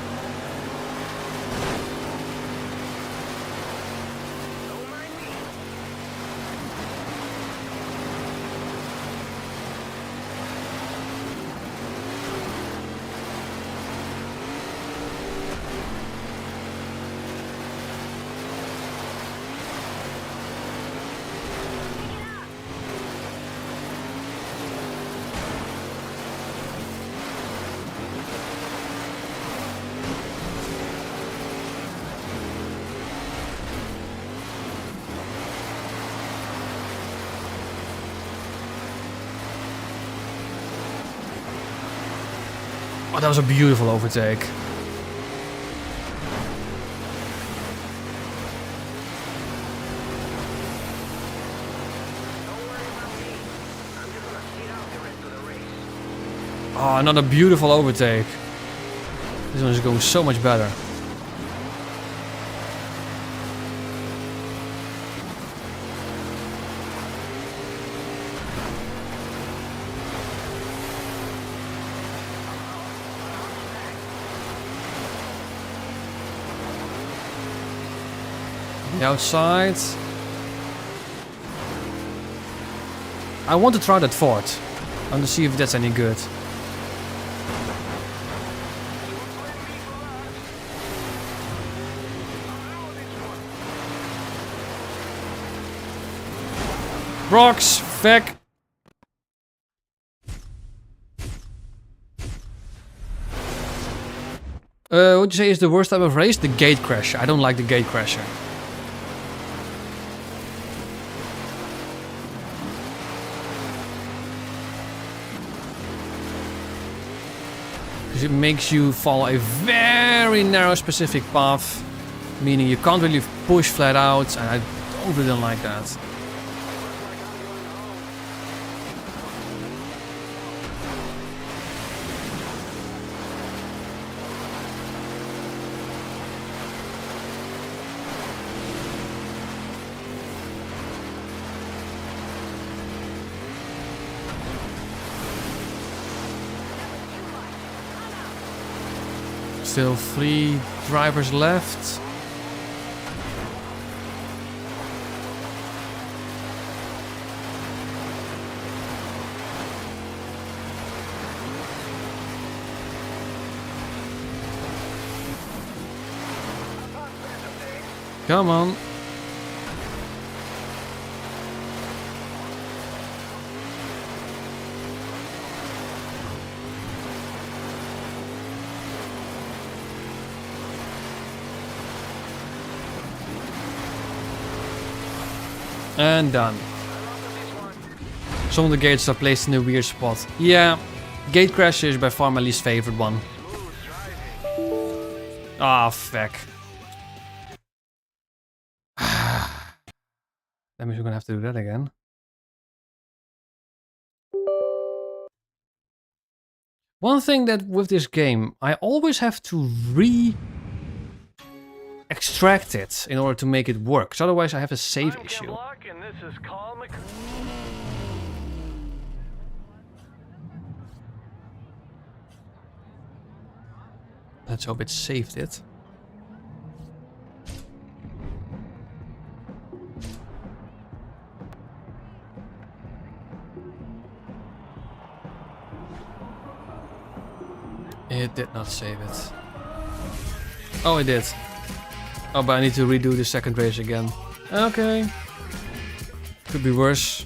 [SPEAKER 1] Oh, that was a beautiful overtake. Oh, another beautiful overtake. This one is going so much better. The outside. I want to try that Ford. I want to see if that's any good. Rocks, feck. What would you say is the worst type of race? The gate crasher. I don't like the gate crasher. Because it makes you follow a very narrow specific path, meaning you can't really push flat out, and I don't really like that. Still 3 drivers left. Come on. And done. Some of the gates are placed in a weird spot. Yeah, gate crash is by far my least favorite one. Ah, fuck. That means we're gonna have to do that again. One thing that with this game, I always have to extract it in order to make it work, because otherwise I have a save issue. Let's hope it saved it. It did not save it. Oh, it did. Oh, but I need to redo the second race again. Okay. Could be worse.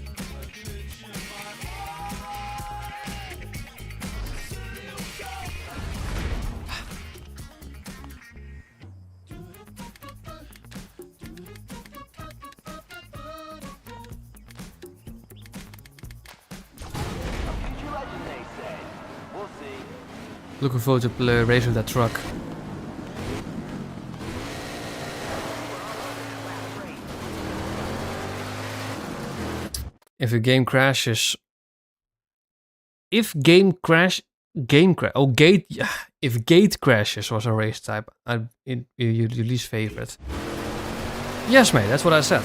[SPEAKER 1] Looking forward to play race with that truck. If a game crashes, if gate crashes was a race type, your least favorite. Yes, mate, that's what I said.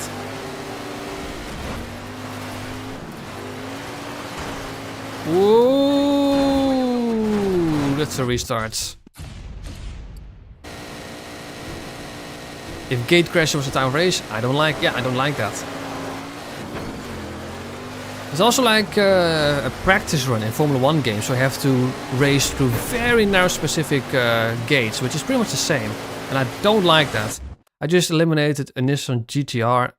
[SPEAKER 1] Whoa, that's a restart. If gate crash was a time race, I don't like that. It's also like a practice run in Formula 1 games, so you have to race through very narrow specific gates, which is pretty much the same. And I don't like that. I just eliminated a Nissan GTR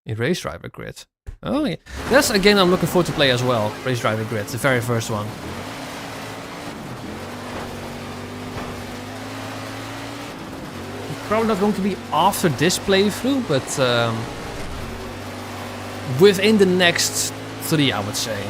[SPEAKER 1] in Race Driver Grid. Oh yeah, that's a game I'm looking forward to play as well. Race Driver Grid, the very first one. Probably not going to be after this playthrough, but within the next 3, I would say.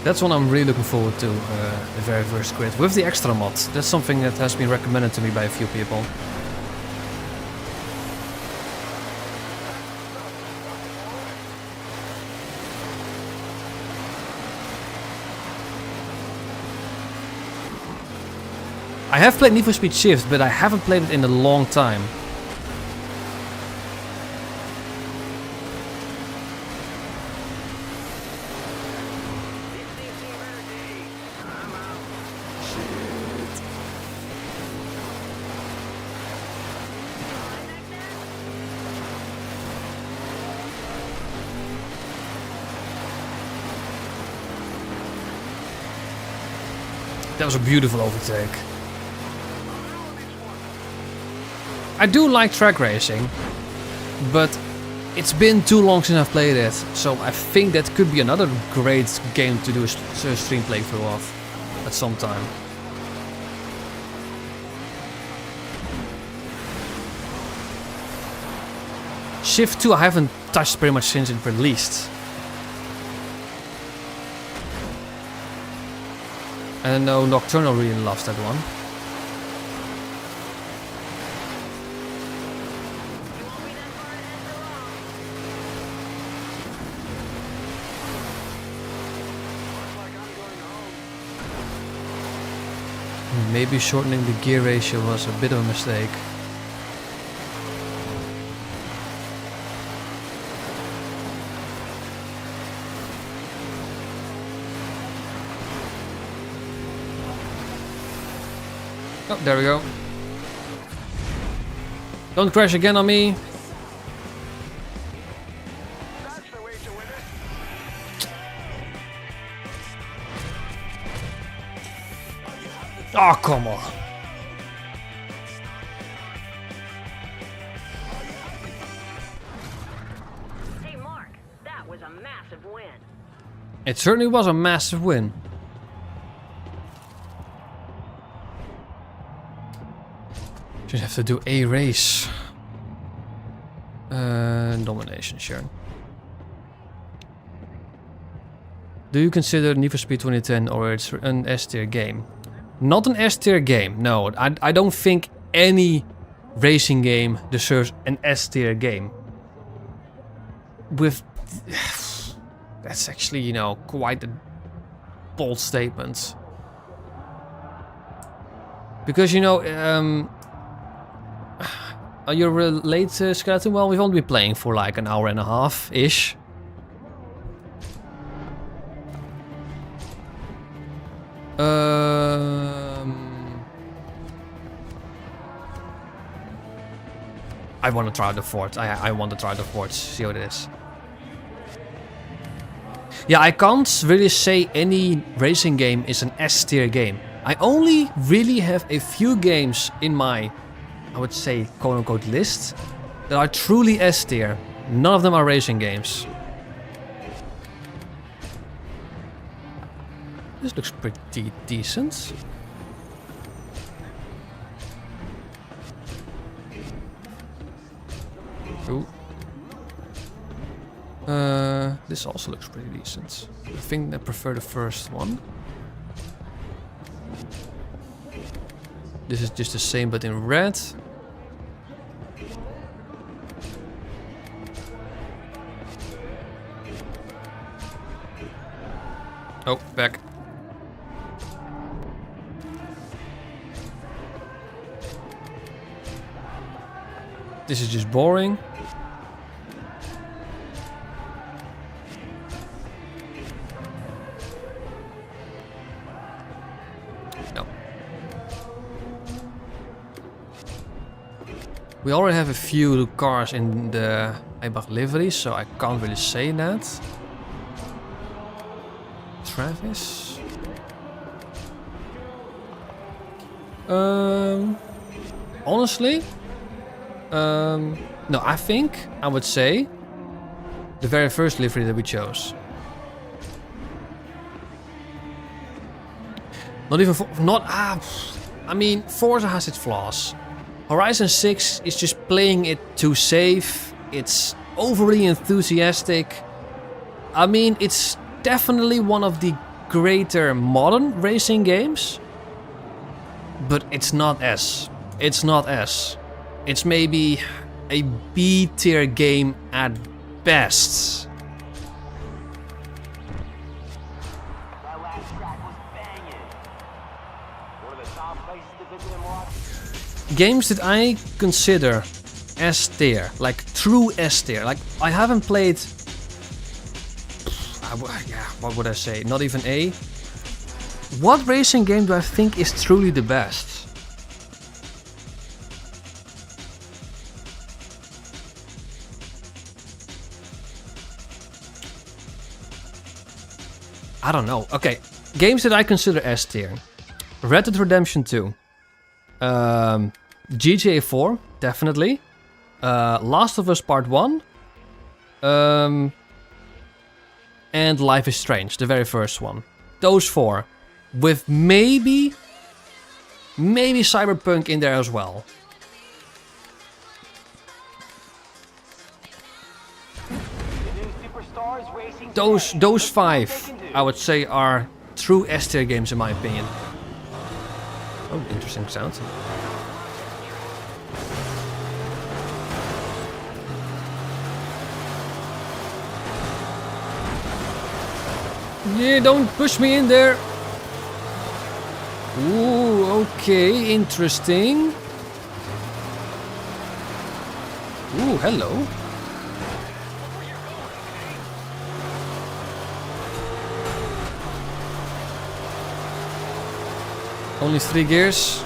[SPEAKER 1] That's one I'm really looking forward to, the very first grid, with the extra mod. That's something that has been recommended to me by a few people. I have played Need for Speed Shift, but I haven't played it in a long time. That was a beautiful overtake. I do like track racing, but it's been too long since I've played it, so I think that could be another great game to do a stream playthrough of at some time. Shift 2 I haven't touched pretty much since it released. And I know Nocturnal really loves that one. Maybe shortening the gear ratio was a bit of a mistake. Oh, there we go. Don't crash again on me.
[SPEAKER 4] That's the way to win it.
[SPEAKER 1] Oh, come on.
[SPEAKER 5] Hey Mark, that was a massive win.
[SPEAKER 1] It certainly was a massive win. Just have to do a race. Domination, sure. Do you consider Need for Speed 2010 or it's an S-tier game? Not an S-tier game, no. I don't think any racing game deserves an S-tier game. With... That's actually, you know, quite a bold statement. Because, you know, are you late, Skeleton? Well, we've only been playing for like an hour and a half-ish. I want to try the fort. I want to try the fort. See what it is. Yeah, I can't really say any racing game is an S-tier game. I only really have a few games in my, I would say, quote-unquote list that are truly S-tier. None of them are racing games. This looks pretty decent. Ooh. This also looks pretty decent. I think I prefer the first one. This is just the same but in red. Oh, back. This is just boring. No. We already have a few cars in the Eibach livery, so I can't really say that. Travis. Honestly, no, I think I would say the very first livery that we chose. Not even I mean, Forza has its flaws. Horizon 6 is just playing it too safe. It's overly enthusiastic. I mean, it's definitely one of the greater modern racing games, but it's not S. It's not S. It's maybe a B tier game at best.
[SPEAKER 2] That last track was banging. One of the top places to visit and watch.
[SPEAKER 1] Games that I consider S tier, like true S tier. Like I haven't played. Yeah, what would I say? Not even A. What racing game do I think is truly the best? I don't know. Okay, games that I consider S tier. Red Dead Redemption 2. GTA 4, definitely. Last of Us Part 1. And Life is Strange, the very first one. Those 4. With maybe Cyberpunk in there as well.
[SPEAKER 2] The new superstars racing
[SPEAKER 1] Those 5, I would say, are true S-tier games in my opinion. Oh, interesting sound. Yeah, don't push me in there. Ooh, okay, interesting. Ooh, hello. Only 3 gears.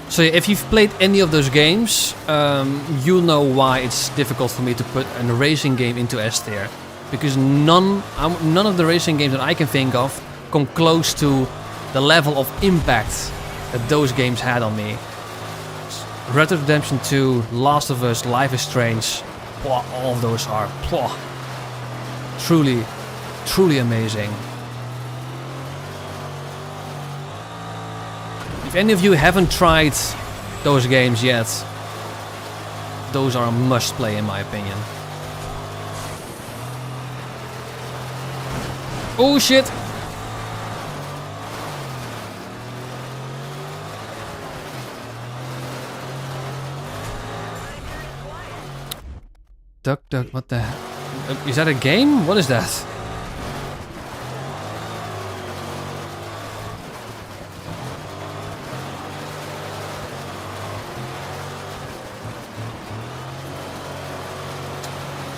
[SPEAKER 1] So yeah, if you've played any of those games, you'll know why it's difficult for me to put a racing game into S tier. Because none of the racing games that I can think of come close to the level of impact that those games had on me. Red Dead Redemption 2, Last of Us, Life is Strange, all of those are truly, truly amazing. If any of you haven't tried those games yet, those are a must play in my opinion. Oh shit! Duck, duck, what the hell? Is that a game? What is that?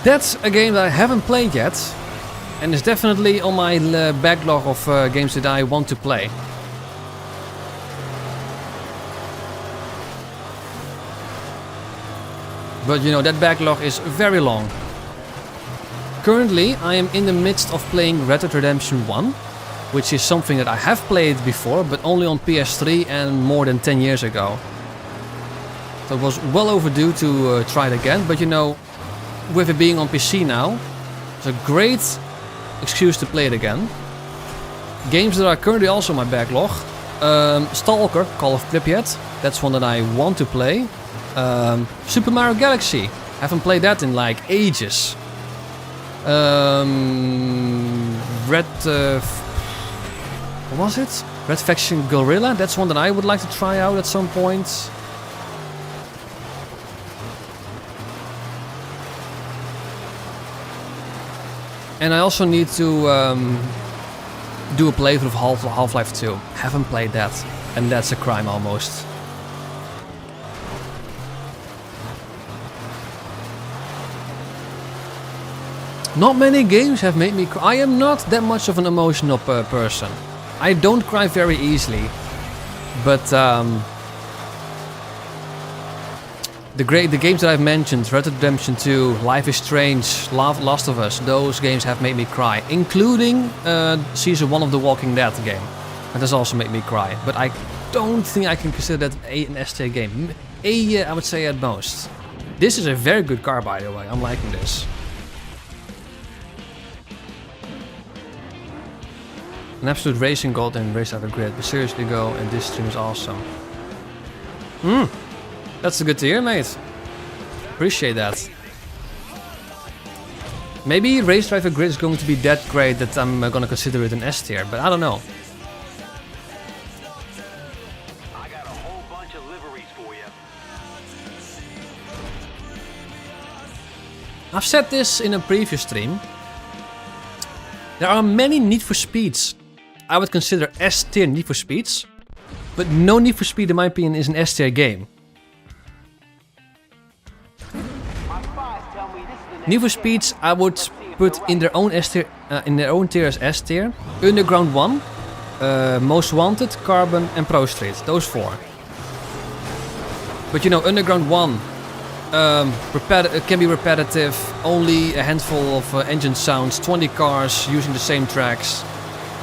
[SPEAKER 1] That's a game that I haven't played yet, and is definitely on my backlog of games that I want to play. But you know, that backlog is very long. Currently, I am in the midst of playing Red Dead Redemption 1, which is something that I have played before, but only on PS3 and more than 10 years ago. So it was well overdue to try it again, but you know, with it being on PC now, it's a great excuse to play it again. Games that are currently also on my backlog. Stalker, Call of Pripyat, that's one that I want to play. Super Mario Galaxy, haven't played that in like ages. What was it? Red Faction Guerrilla, that's one that I would like to try out at some point. And I also need to do a playthrough of Half-Life 2. Haven't played that, and that's a crime almost. Not many games have made me cry. I am not that much of an emotional person. I don't cry very easily, but the games that I've mentioned, Red Dead Redemption 2, Life is Strange, Last of Us, those games have made me cry, including Season 1 of The Walking Dead game. That has also made me cry, but I don't think I can consider that an S-tier game. I would say at most. This is a very good car, by the way. I'm liking this. An absolute racing god and race out of grid, but seriously go, and this stream is awesome. That's good to hear, mate. Appreciate that. Maybe Race Driver Grid is going to be that great that I'm gonna consider it an S tier, but I don't know.
[SPEAKER 2] I got a whole bunch of liveries for you.
[SPEAKER 1] I've said this in a previous stream. There are many Need for Speeds I would consider S tier Need for Speeds, but no Need for Speed in my opinion is an S tier game. Need for Speeds I would put in their own S tier, tier as S tier. Underground 1, Most Wanted, Carbon and Pro Street. Those 4. But you know, Underground 1 can be repetitive, only a handful of engine sounds, 20 cars using the same tracks.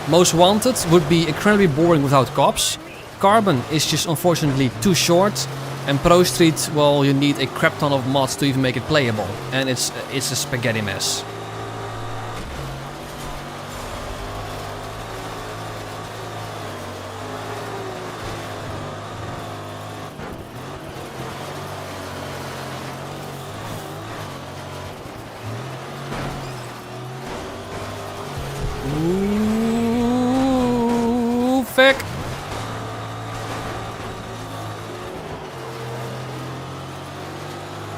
[SPEAKER 1] Most Wanted would be incredibly boring without cops. Carbon is just unfortunately too short. And Pro Street, well, you need a crap ton of mods to even make it playable. And it's a spaghetti mess. Ooh, feck.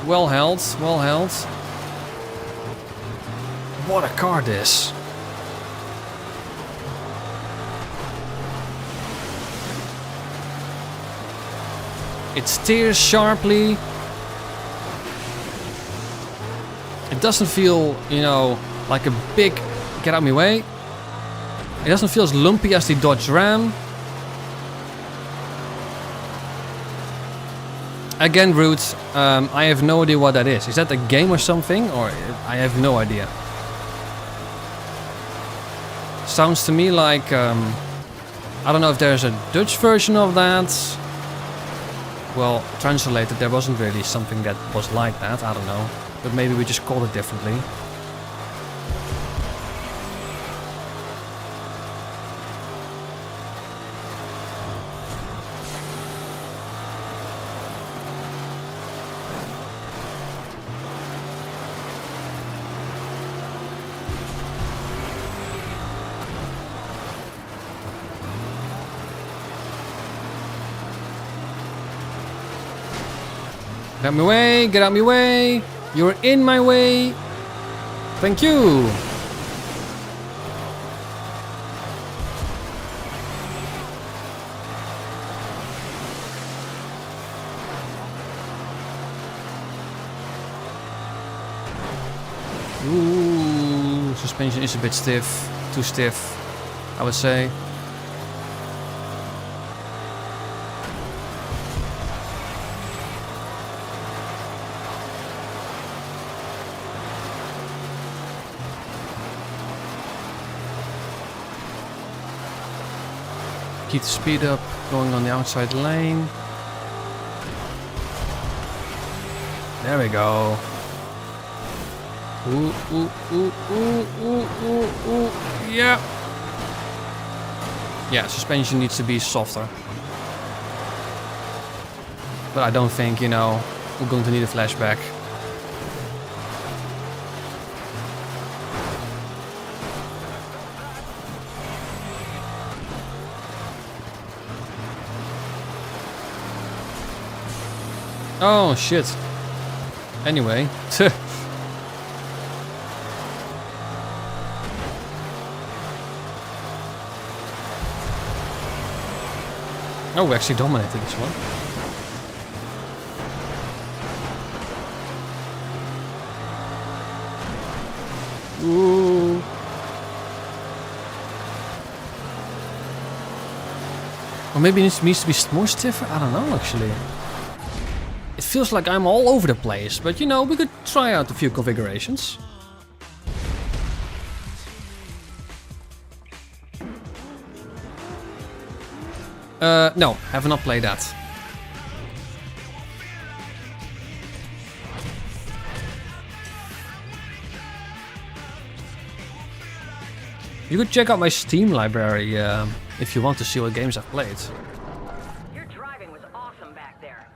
[SPEAKER 1] Well held, well held. What a car this. It steers sharply. It doesn't feel, you know, like a big... Get out of my way. It doesn't feel as lumpy as the Dodge Ram. Again, Root, I have no idea what that is. Is that a game or something? Or I have no idea. Sounds to me like... I don't know if there's a Dutch version of that. Well, translated, there wasn't really something that was like that. I don't know. But maybe we just called it differently. Get out my way, get out my way. You're in my way. Thank you. Ooh, suspension is a bit stiff. Too stiff, I would say. Keep the speed up, going on the outside lane. There we go. Ooh, ooh, ooh, ooh, ooh, ooh, ooh. Yeah. Yeah, suspension needs to be softer. But I don't think, you know, we're going to need a flashback. Oh, shit. Anyway. Oh, we actually dominated this one. Ooh. Or maybe it needs to be more stiffer? I don't know, actually. It feels like I'm all over the place, but you know, we could try out a few configurations. No, have not played that. You could check out my Steam library if you want to see what games I've played.
[SPEAKER 5] Your driving was awesome back there.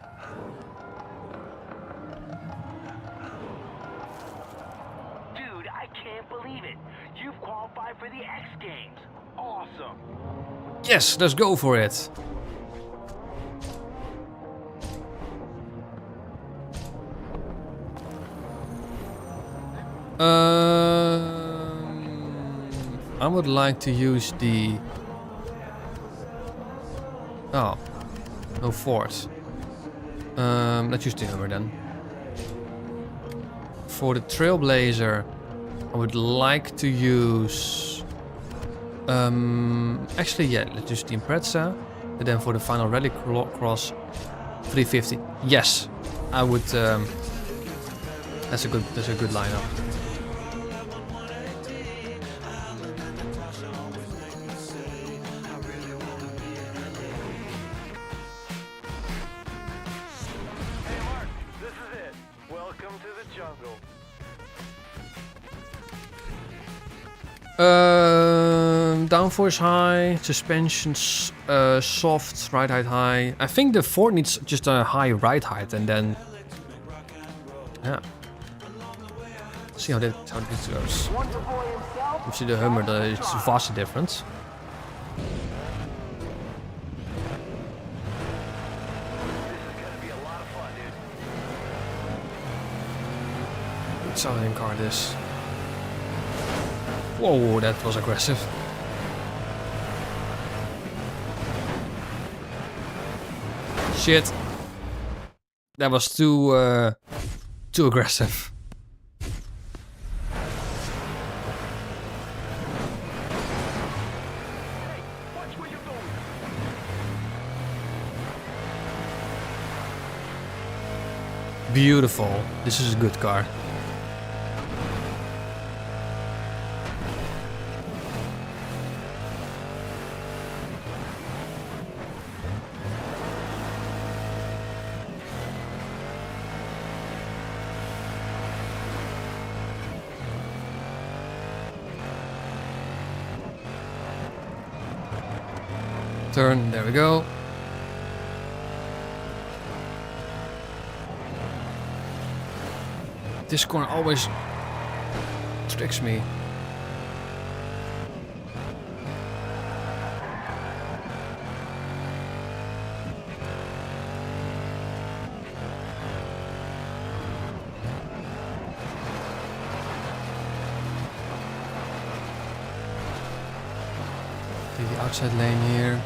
[SPEAKER 2] Dude, I can't believe it. You've qualified for the X Games. Awesome.
[SPEAKER 1] Yes, let's go for it. I would like to use the... Oh, no Ford. Let's use the Hummer then. For the Trailblazer, I would like to use... actually, yeah, let's use the Impreza. And then for the final Rallycross, 350. Yes, I would. That's a good lineup.
[SPEAKER 3] Hey, Mark, this is it. Welcome to the jungle.
[SPEAKER 1] Downforce high, suspensions soft, ride height high. I think the Ford needs just a high ride height, and then yeah. See how this goes. You see the Hummer, it's vastly different.
[SPEAKER 3] This is gonna be a lot of fun, dude.
[SPEAKER 1] Let's how the car this. Whoa, that was aggressive. Shit. That was too aggressive.
[SPEAKER 3] Watch where you're going.
[SPEAKER 1] Beautiful. This is a good car. Turn, there we go. This corner always tricks me. Take the outside lane here.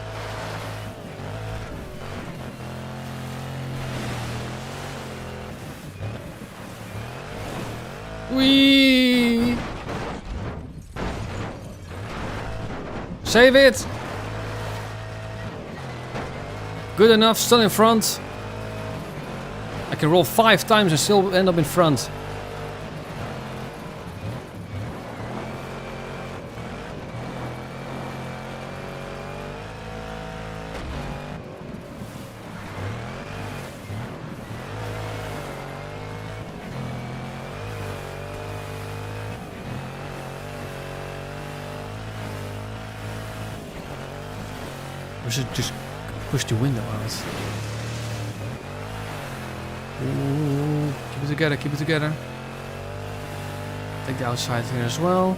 [SPEAKER 1] Whee! Save it! Good enough, still in front. I can roll 5 times and still end up in front. We should just push the window out. Ooh, keep it together, keep it together. Take the outside here as well.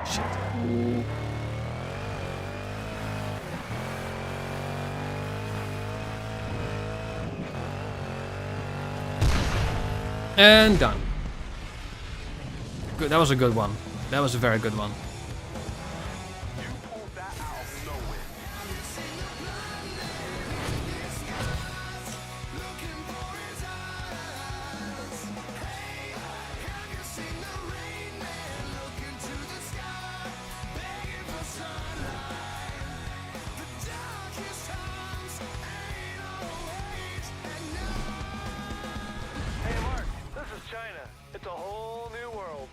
[SPEAKER 1] Shit. Ooh. And done. Good, that was a good one. That was a very good one.
[SPEAKER 3] Hey, Mark, this is China. It's a whole new world.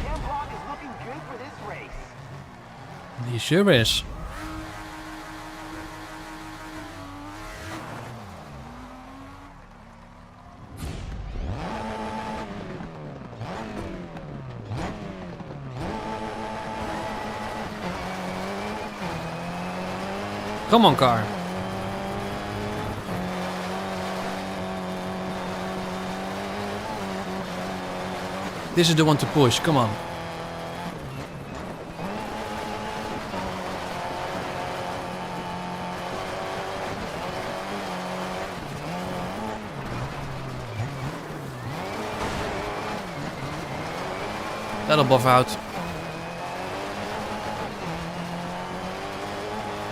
[SPEAKER 2] Cam Block is looking good for this race.
[SPEAKER 1] He sure is. Come on, car. This is the one to push. Come on. That'll buff out.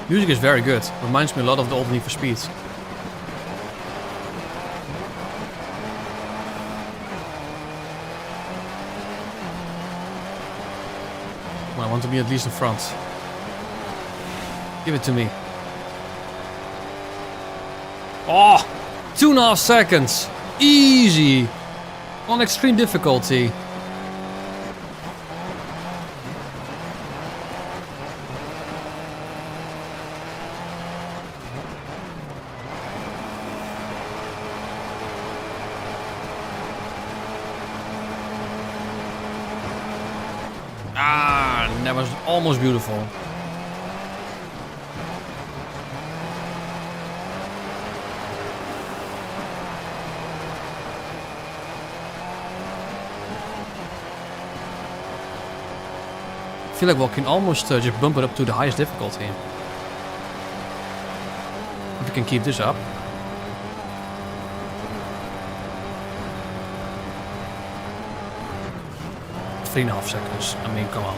[SPEAKER 1] Music is very good. Reminds me a lot of the old Need for Speed. Well, I want to be at least in front. Give it to me. Oh! 2.5 seconds! Easy! On extreme difficulty. Ah, that was almost beautiful. I feel like we can almost just bump it up to the highest difficulty. If we can keep this up. Three and a half seconds. I mean, come on.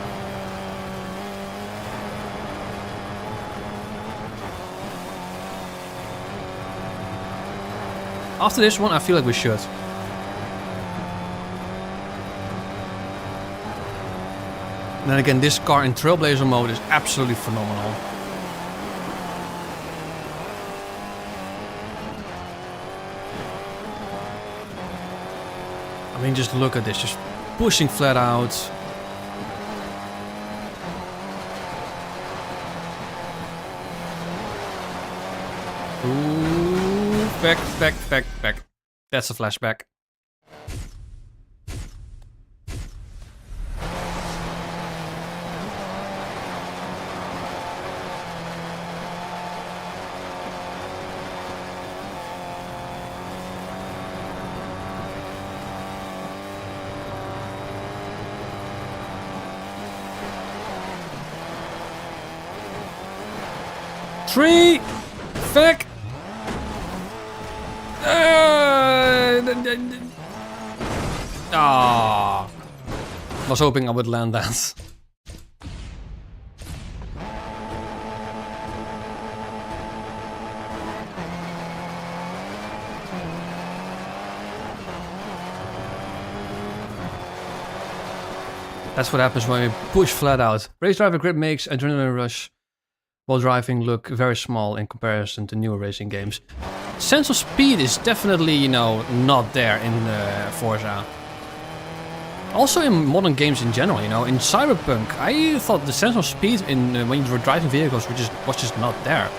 [SPEAKER 1] After this one, I feel like we should. And then again, this car in Trailblazer mode is absolutely phenomenal. I mean, just look at this, just pushing flat out. Ooh, back. That's a flashback. Three, feck. Ah, was hoping I would land that. That's what happens when we push flat out. Race driver grip makes adrenaline rush while driving look very small in comparison to newer racing games. Sense of speed is definitely, you know, not there in Forza. Also in modern games in general, you know, in Cyberpunk, I thought the sense of speed in when you were driving vehicles was just not there.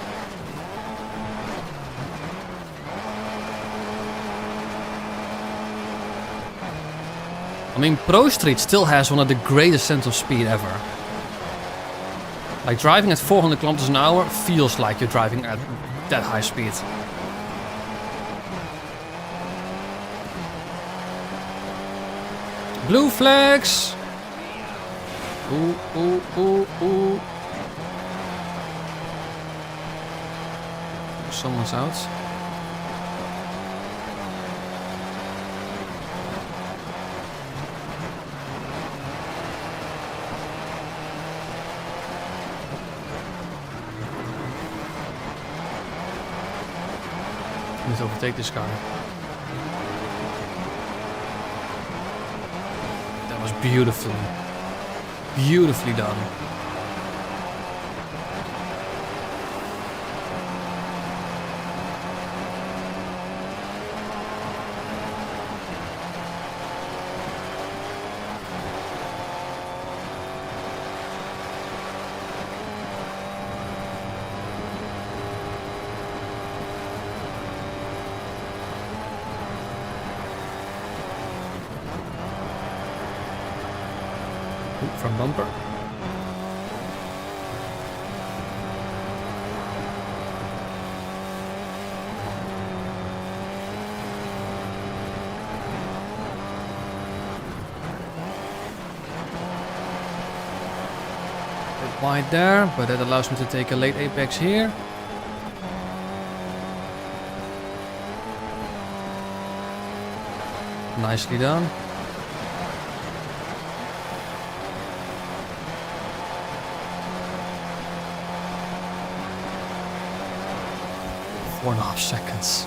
[SPEAKER 1] I mean, Pro Street still has one of the greatest sense of speed ever. Like driving at 400 kilometers an hour feels like you're driving at that high speed. Blue flags! Ooh. Someone's out. Need to overtake this car. That was beautifully done. From bumper. Bit wide there, but that allows me to take a late apex here. Nicely done. 4.5 seconds.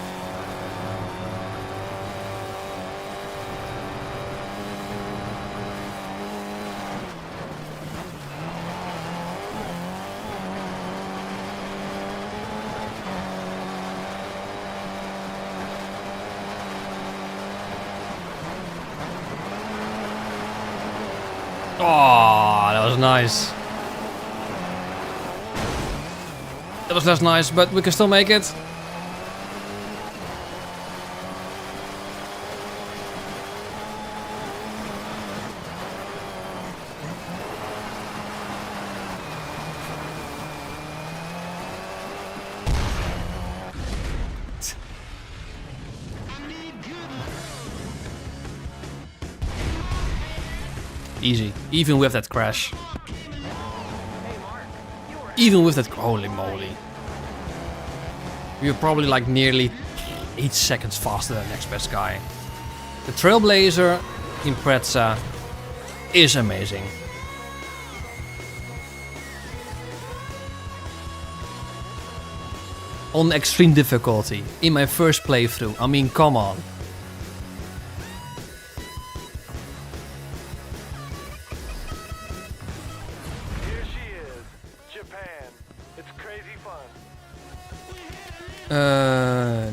[SPEAKER 1] Oh, that was nice. That was less nice, but we can still make it. Easy, even with that crash. Even with that, holy moly. We were probably like nearly 8 seconds faster than the next best guy. The Trailblazer Impreza is amazing. On extreme difficulty, in my first playthrough, I mean, come on.
[SPEAKER 3] Here she is, Japan. It's crazy fun.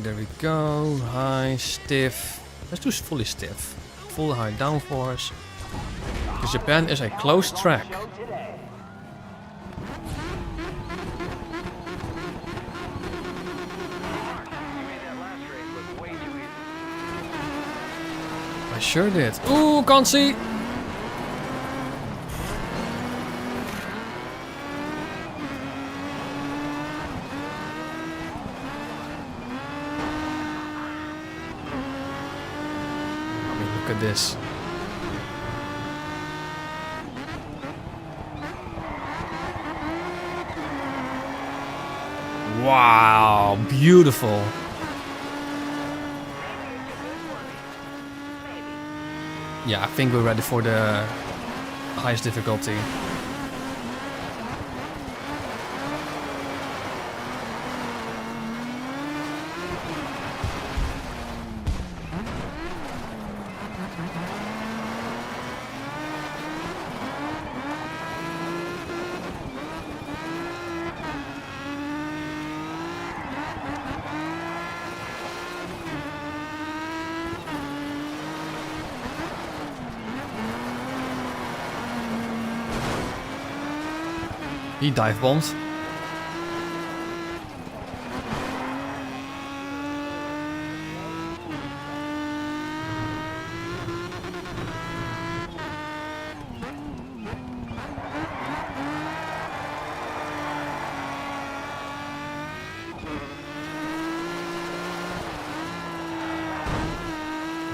[SPEAKER 1] There we go. High, stiff. Let's do fully stiff. Full high downforce. Because Japan is a close track.
[SPEAKER 2] Show today.
[SPEAKER 3] You made that last race look way too easy.
[SPEAKER 1] I sure did. Ooh, can't see. I mean, look at this. Wow, beautiful. Yeah, I think we're ready for the highest difficulty. He dive bombed.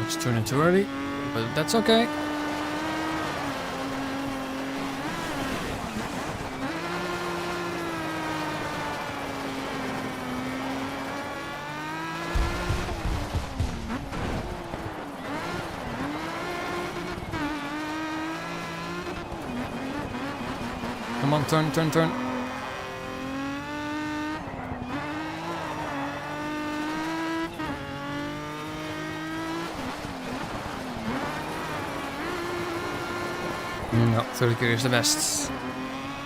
[SPEAKER 1] It's turning too early, but that's okay. Come on, turn, turn, turn. No, 30 gear is the best.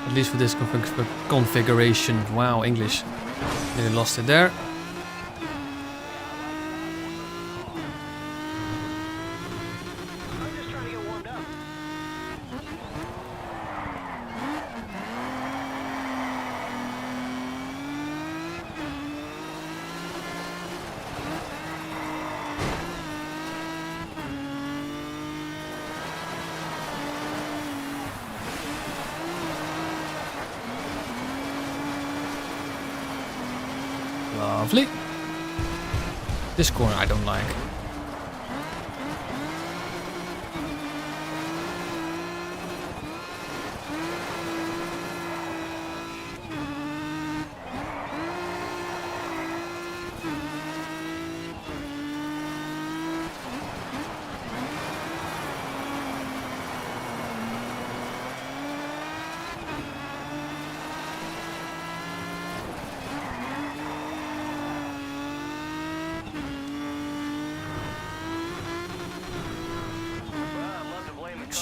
[SPEAKER 1] At least for this configuration. Wow, English. Nearly lost it there.
[SPEAKER 3] I'm just trying to get warmed up.
[SPEAKER 1] Lovely. This corner I don't like.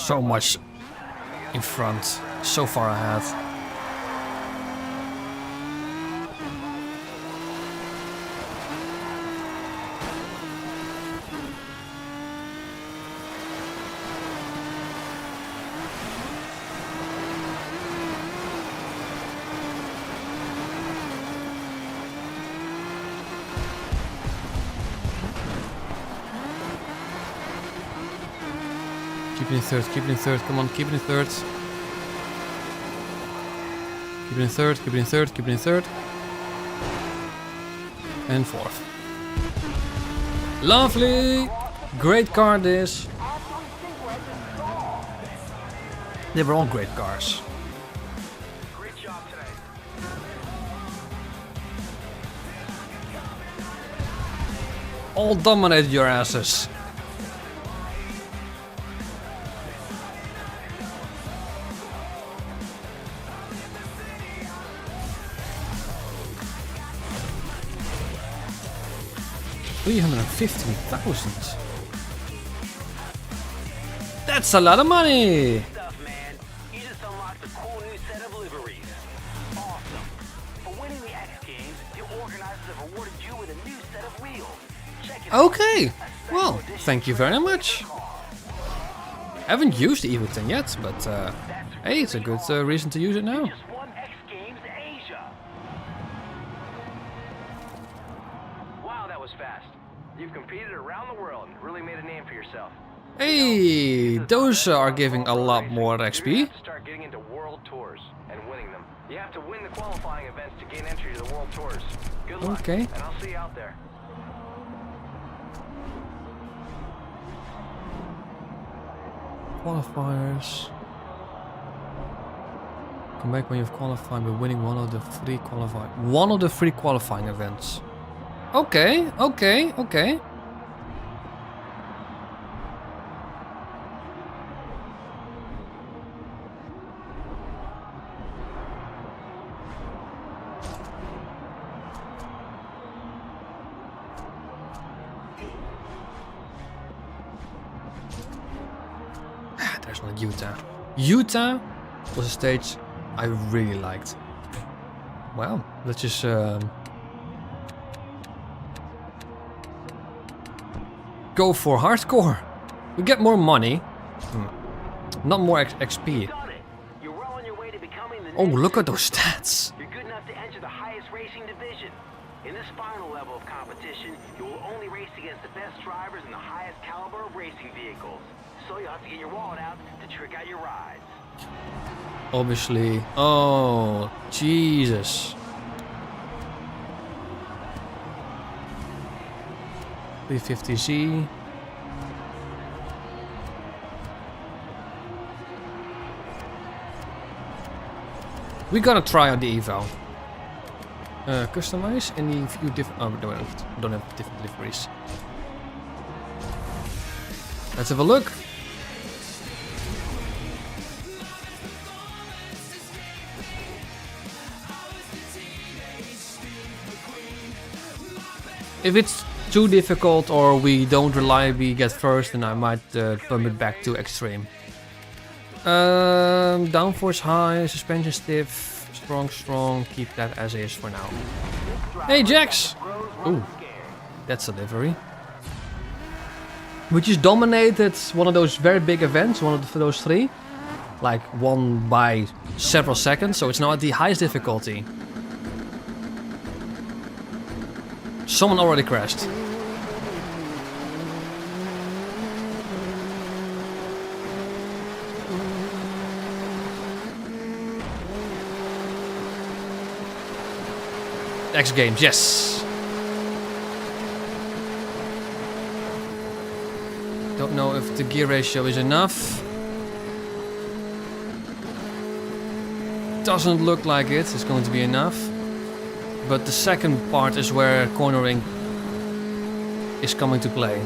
[SPEAKER 1] So much in front, so far ahead. Keep it in third, keep it in third, come on, keep it in third. Keep it in third, keep it in third, keep it in third. And fourth. Lovely! Great car this. They were all great cars.
[SPEAKER 3] Great job today.
[SPEAKER 1] All dominated your asses. $350,000. That's a lot of money.
[SPEAKER 2] Stuff, man. You just unlocked a cool new set of liveries. Awesome. For winning the X Games, the organizers have awarded you with a new set of wheels. Check it out.
[SPEAKER 1] Okay. Well, thank you very much. Haven't used the Evo 10 yet, but hey, it's a good reason to use it now.
[SPEAKER 2] Just won X Games Asia.
[SPEAKER 3] Wow, that was fast. You've competed around the world and really made a name for yourself.
[SPEAKER 1] Hey, those are giving a lot more
[SPEAKER 3] You're gonna
[SPEAKER 1] XP.
[SPEAKER 3] have to start getting into world tours and winning them. You have to win the qualifying events to gain entry to the world tours. Good luck,
[SPEAKER 1] Okay.
[SPEAKER 3] and I'll see you out there.
[SPEAKER 1] Qualifiers. Come back when you've qualified by winning one of the three qualifying events. Okay, okay, okay. There's one in Utah. Utah was a stage I really liked. Well, let's just go for hardcore. We get more money, not more XP.
[SPEAKER 2] Got it. You're well on your way to becoming the
[SPEAKER 1] Oh,
[SPEAKER 2] next
[SPEAKER 1] look at those stats.
[SPEAKER 2] You're good enough to enter the highest racing division. In this final level of competition, you will only race against the best drivers in the highest caliber of racing vehicles. So you'll have to get your wallet out to trick out your rides.
[SPEAKER 1] Obviously. Oh, Jesus. $350Z. We gotta try out the eval. Customize any few different. Oh, we don't have different deliveries. Let's have a look. If it's too difficult or we don't reliably get first, then I might bump it back to extreme. Downforce high, suspension stiff, strong, keep that as is for now. Hey Jax! Ooh, that's a livery. We just dominated one of those very big events, one of those three. Like won by several seconds, so it's now at the highest difficulty. Someone already crashed. X Games, yes. Don't know if the gear ratio is enough. Doesn't look like it. It's going to be enough. But the second part is where cornering is coming to play.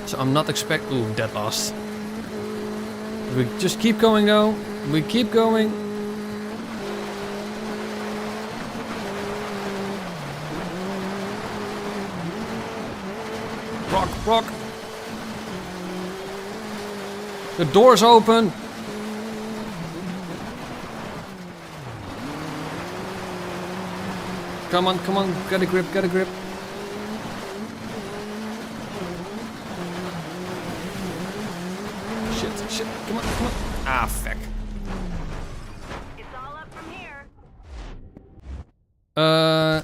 [SPEAKER 1] So I'm not expect. Ooh, dead last. We just keep going though. We keep going. Rock. The door's open. Come on, come on, get a grip, get a grip. Shit, shit, come on, come on. Ah, fuck.
[SPEAKER 5] It's all up from here.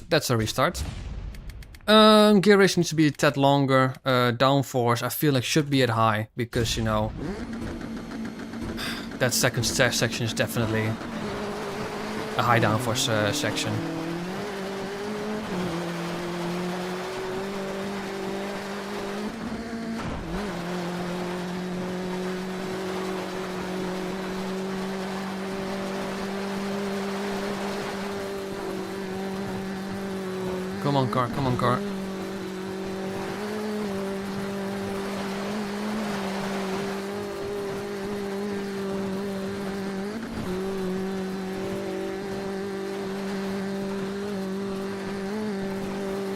[SPEAKER 1] That's a restart. Gear race needs to be a tad longer. Downforce, I feel like should be at high because, you know, that second section is definitely a high downforce section. Come on, car, come on, car.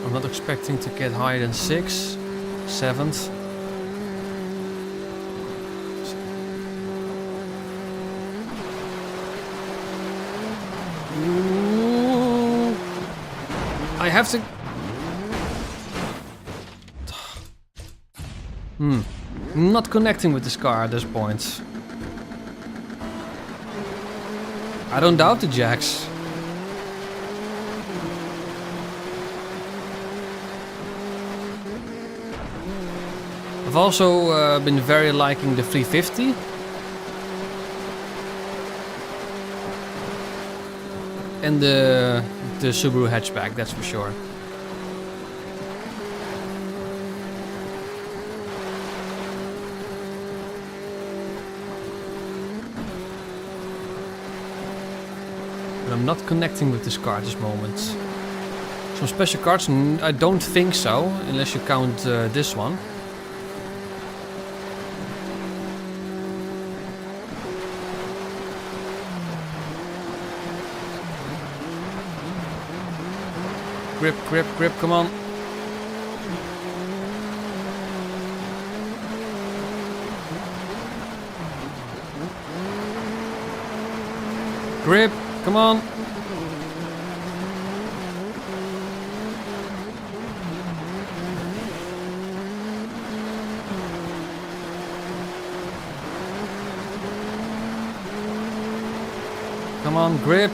[SPEAKER 1] I'm not expecting to get higher than 6th, 7th. Ooh. I have to... Not connecting with this car at this point. I don't doubt the jacks. I've also been very liking the 350. And the Subaru hatchback, that's for sure. But I'm not connecting with this car at this moment. Some special cards, I don't think so, unless you count this one. Grip, grip, grip, come on. Grip, come on. Come on, grip.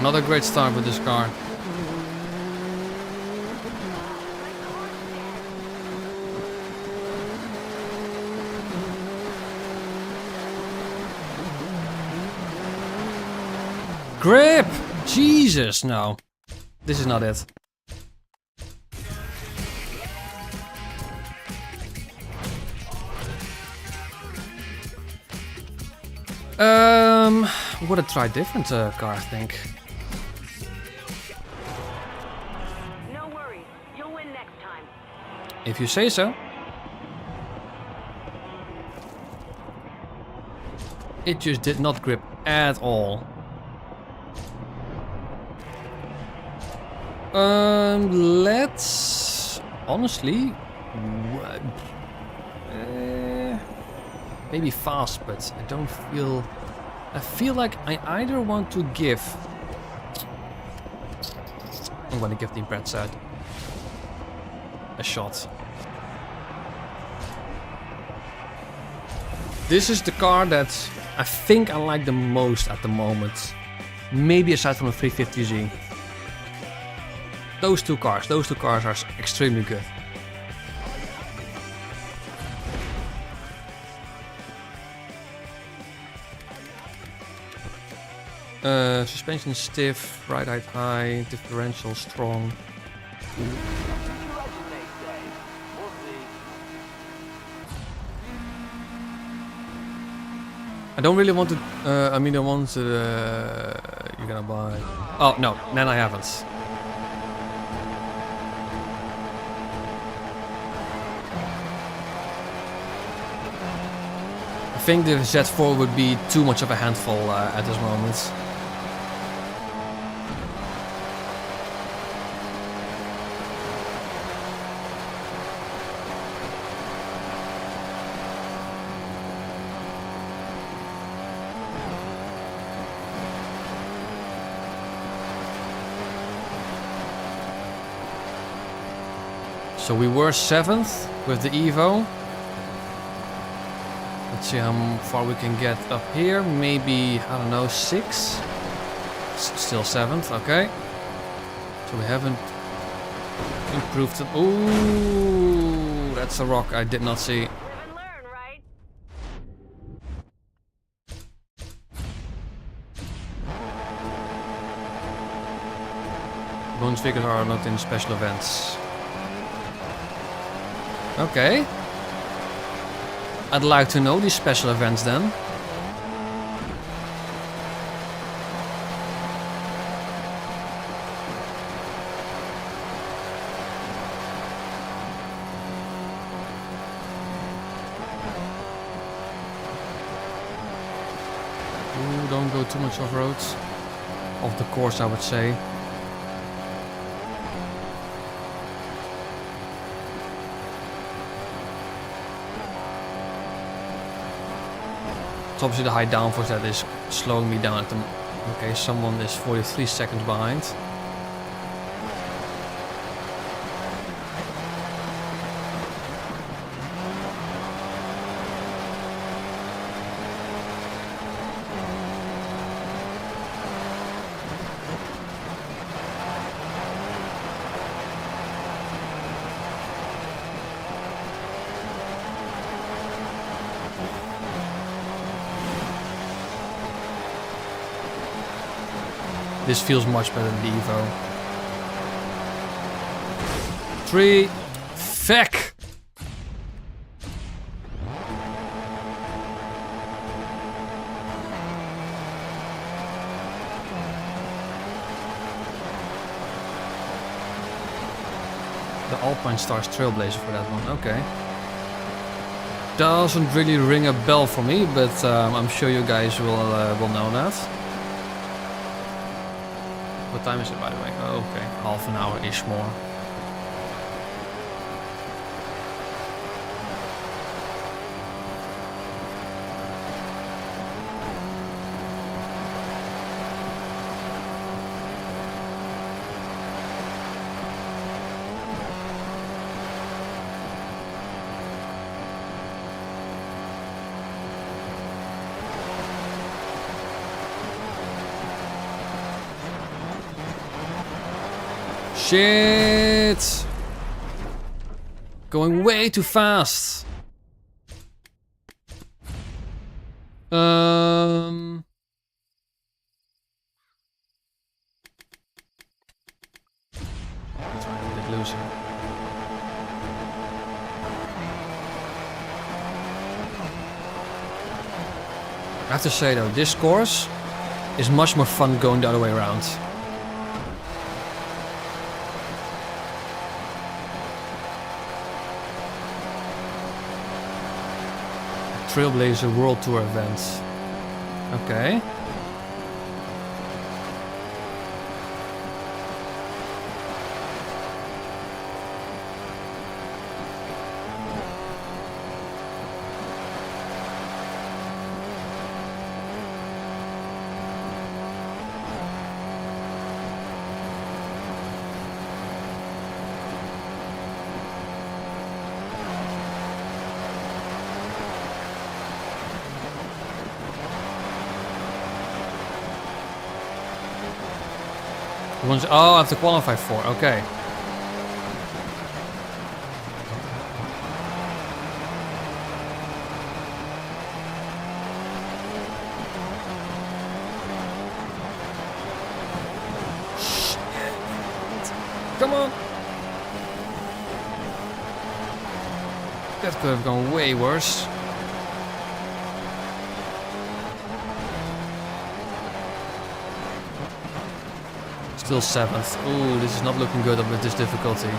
[SPEAKER 1] Not a great start with this car. Grip! Jesus, no. This is not it. I'm gonna try a different car, I think.
[SPEAKER 5] No worries. You'll win next time.
[SPEAKER 1] If you say so. It just did not grip at all. Let's honestly maybe fast, but I don't feel. I feel like I either want to give. I'm gonna give the Brad set a shot. This is the car that I think I like the most at the moment. Maybe aside from the 350Z. Those two cars are extremely good. Suspension stiff, ride height high, differential strong. I don't really want to. I mean, the ones that you're gonna buy. Oh no, then I haven't. I think the Z4 would be too much of a handful at this moment. So we were 7th with the Evo. Let's see how far we can get up here. Maybe, I don't know, 6? Still 7th, okay. So we haven't improved it. Ooh, that's a rock I did not see.
[SPEAKER 5] Live and learn, right?
[SPEAKER 1] Bonus figures are not in special events. Okay. I'd like to know these special events then. Ooh, don't go too much off-road. Off the course, I would say. It's obviously the high downforce that is slowing me down at the moment. Okay, someone is 43 seconds behind. This feels much better than the Evo. 3. Feck! The Alpine Stars Trailblazer for that one, okay. Doesn't really ring a bell for me, but I'm sure you guys will know that. What time is it, by the way? Oh, okay, half an hour-ish more. Shit! Going way too fast. That's why I did lose him. I have to say though, this course is much more fun going the other way around. Trailblazer World Tour events. Okay. Oh, I have to qualify for. Okay. Come on. That could have gone way worse. Still 7th. Ooh, this is not looking good with this difficulty.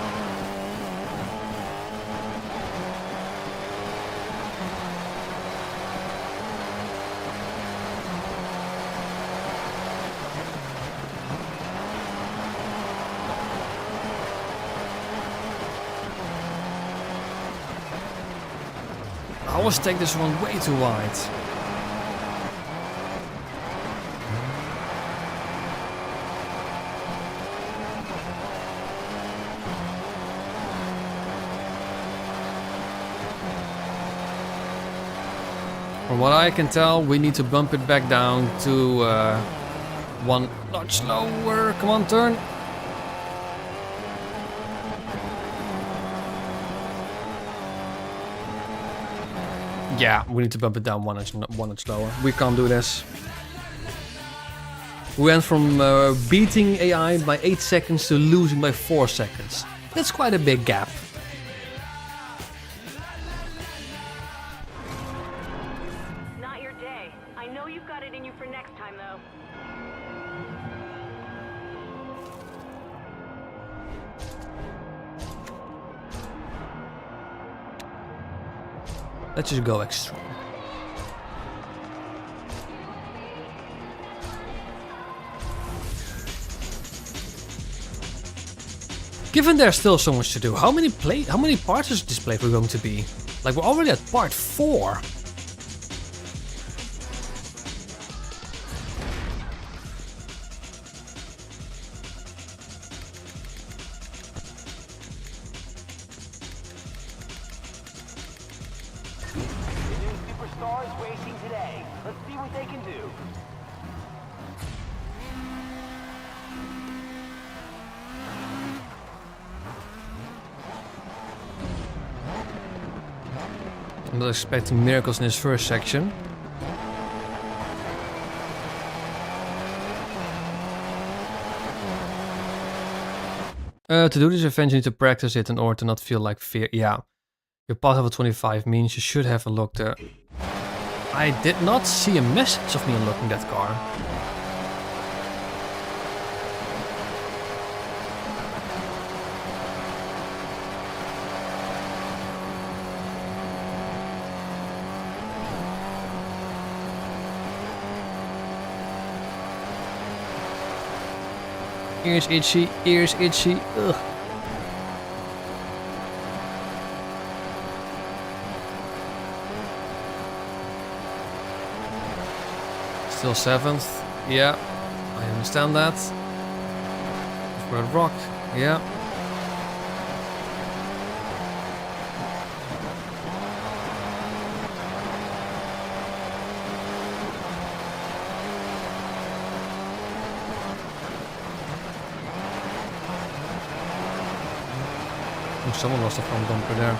[SPEAKER 1] I always take this one way too wide. From what I can tell, we need to bump it back down to 1 notch lower. Come on, turn. Yeah, we need to bump it down 1 inch lower. We can't do this. We went from beating AI by 8 seconds to losing by 4 seconds. That's quite a big gap.
[SPEAKER 5] Not your day. I know you've got it in you for next time, though.
[SPEAKER 1] Let's just go extreme. Given there's still so much to do, how many parts is this playthrough going to be? Like, we're already at part 4.
[SPEAKER 2] The new superstars racing today. Let's see what they can do.
[SPEAKER 1] I'm not expecting miracles in this first section. To do this event, you need to practice it in order to not feel like fear. Yeah. Your pass level 25 means you should have unlocked the... I did not see a message of me unlocking that car. Ears itchy, ears itchy. Ugh. Still 7th. Yeah, I understand that. For a rock. Yeah. Oh, someone lost a front bumper there.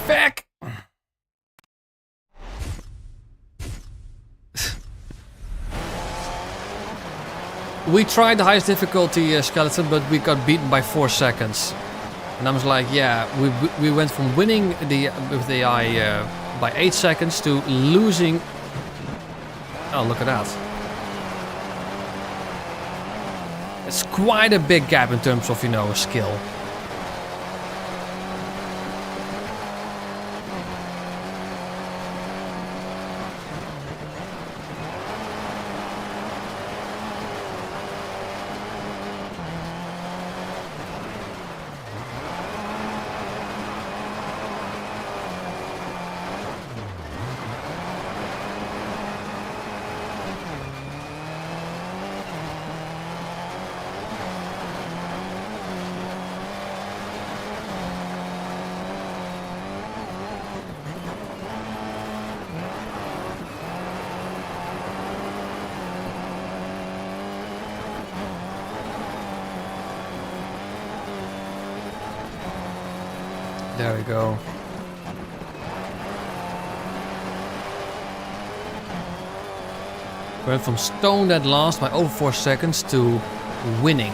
[SPEAKER 1] Fuck! We tried the highest difficulty skeleton, but we got beaten by 4 seconds. And I was like, yeah, we went from winning with the AI by 8 seconds to losing. Oh, look at that. It's quite a big gap in terms of, you know, skill. There we go. Went from stoned at last by over 4 seconds to winning.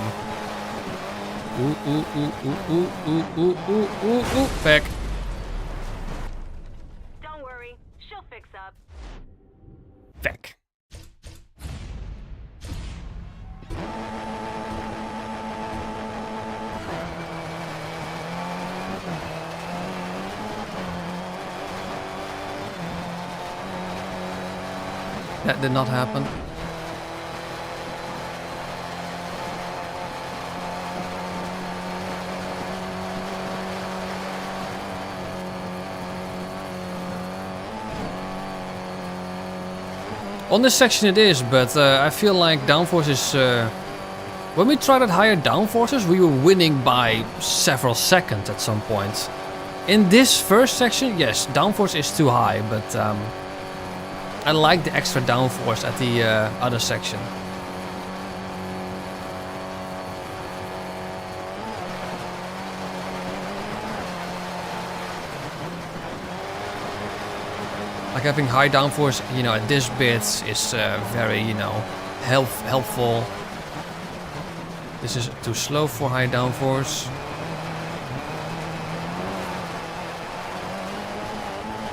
[SPEAKER 1] Ooh, ooh, ooh, ooh, ooh, ooh, ooh, ooh, ooh, ooh, back.
[SPEAKER 5] Don't worry, she'll fix up.
[SPEAKER 1] Back. That did not happen. On this section it is, but I feel like downforce is... when we tried at higher downforces, we were winning by several seconds at some point. In this first section, yes, downforce is too high, but I like the extra downforce at the other section. Like having high downforce, you know, at this bit is very, you know, helpful. This is too slow for high downforce.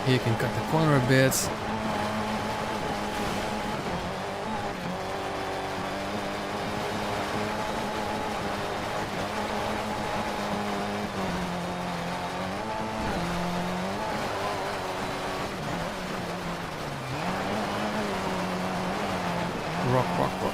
[SPEAKER 1] Here you can cut the corner a bit. Rock, rock, rock.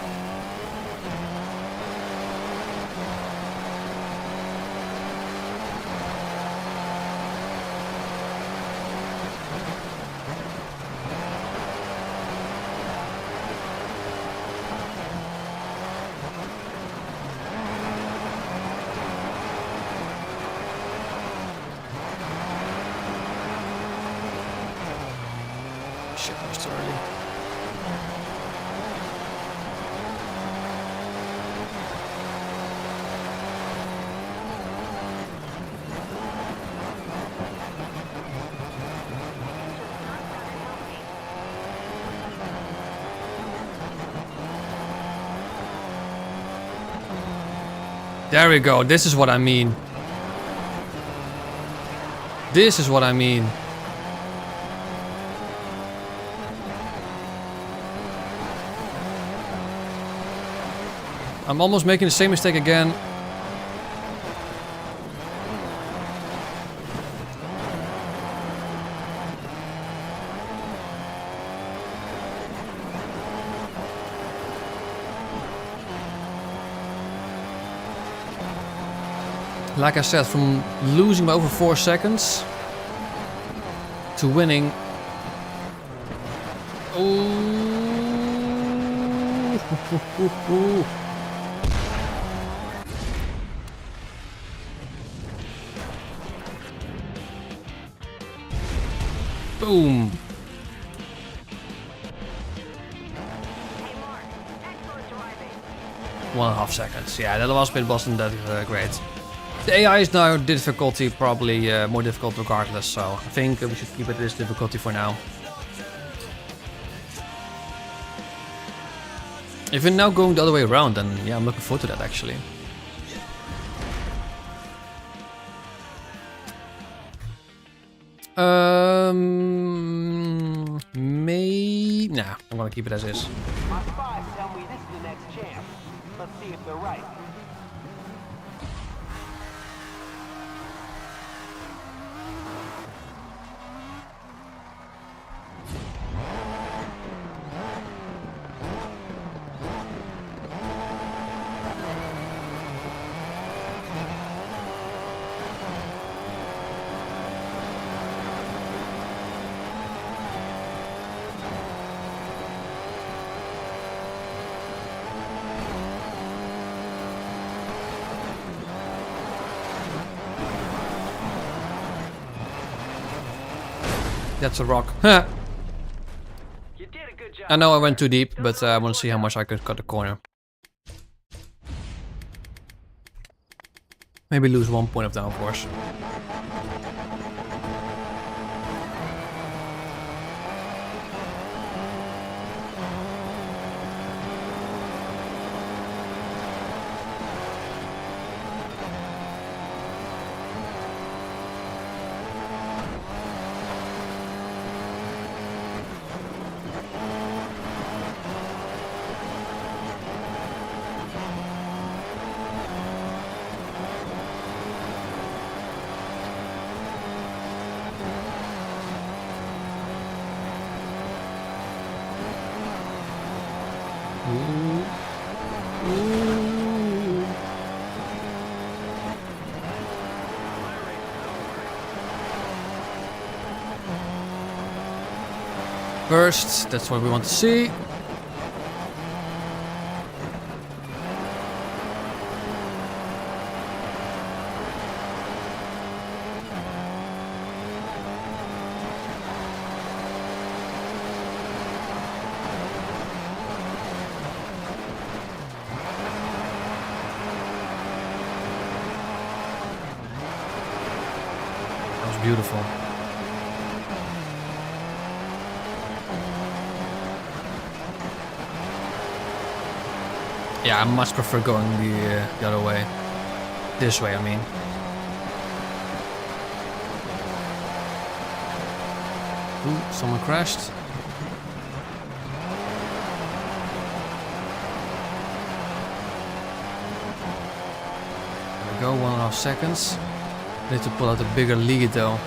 [SPEAKER 1] Shit, that was too early. There we go. This is what I mean. This is what I mean. I'm almost making the same mistake again. Like I said, from losing by over 4 seconds to winning. Ooh. Boom.
[SPEAKER 5] Hey Mark, excellent driving.
[SPEAKER 1] 1.5 seconds. Yeah, that last bit wasn't that great. The AI is now difficulty, probably more difficult regardless, so I think we should keep it this difficulty for now. If we're now going the other way around, then yeah, I'm looking forward to that actually. Nah, I'm gonna keep it as is.
[SPEAKER 2] My spies tell me this is the next champ. Let's see if they're right.
[SPEAKER 1] That's a rock.
[SPEAKER 3] You did a good job.
[SPEAKER 1] I know I went too deep, but I want to see how much I could cut the corner. Maybe lose 1 point of downforce. Burst, that's what we want to see. beautiful. Yeah, I much prefer going the other way. This way, I mean. Ooh, someone crashed. There we go, 1.5 seconds. Need to pull out a bigger lead though.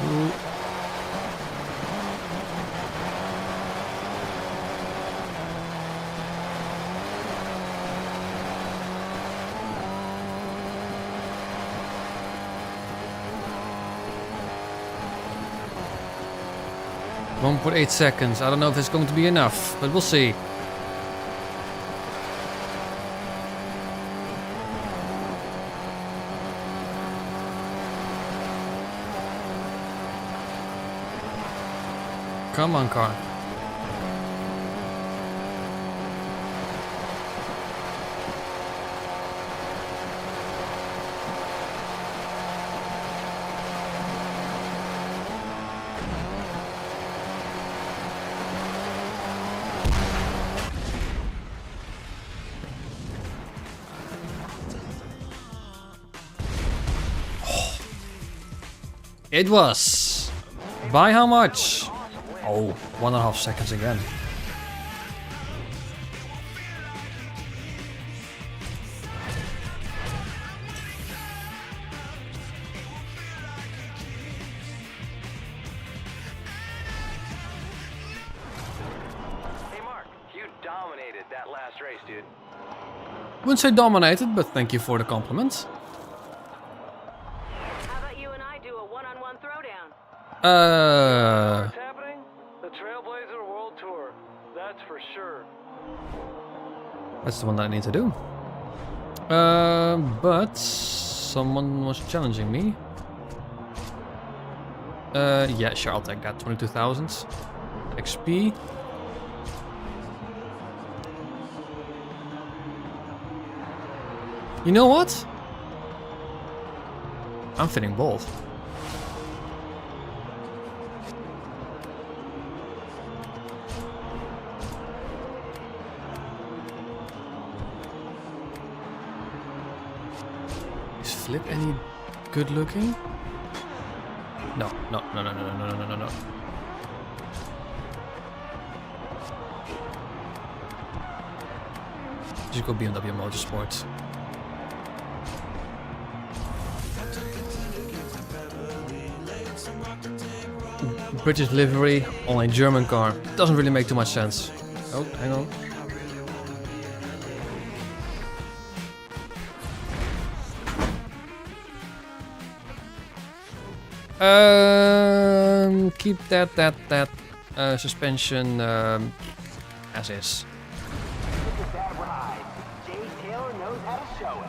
[SPEAKER 1] Ooh. One point 8 seconds. I don't know if it's going to be enough, but we'll see. Come on, car. It was. By how much? Oh, 1.5 seconds again.
[SPEAKER 3] Hey Mark, you dominated that last race, dude.
[SPEAKER 1] Wouldn't say dominated, but thank you for the compliment.
[SPEAKER 5] How about you and I do a one-on-one throwdown?
[SPEAKER 4] What's happening? The Trailblazer World Tour. That's for sure.
[SPEAKER 1] That's the one that I need to do. But someone was challenging me. Yeah, sure, I'll take that. 22,000 XP. You know what? I'm feeling bold. Is Flip any good looking? No, no, no, no, no, no, no, no, no. Just go BMW Motorsports. British livery on a German car. Doesn't really make too much sense. Oh, hang on. Keep that suspension as is.
[SPEAKER 2] Look at that ride. Jay Taylor knows how to show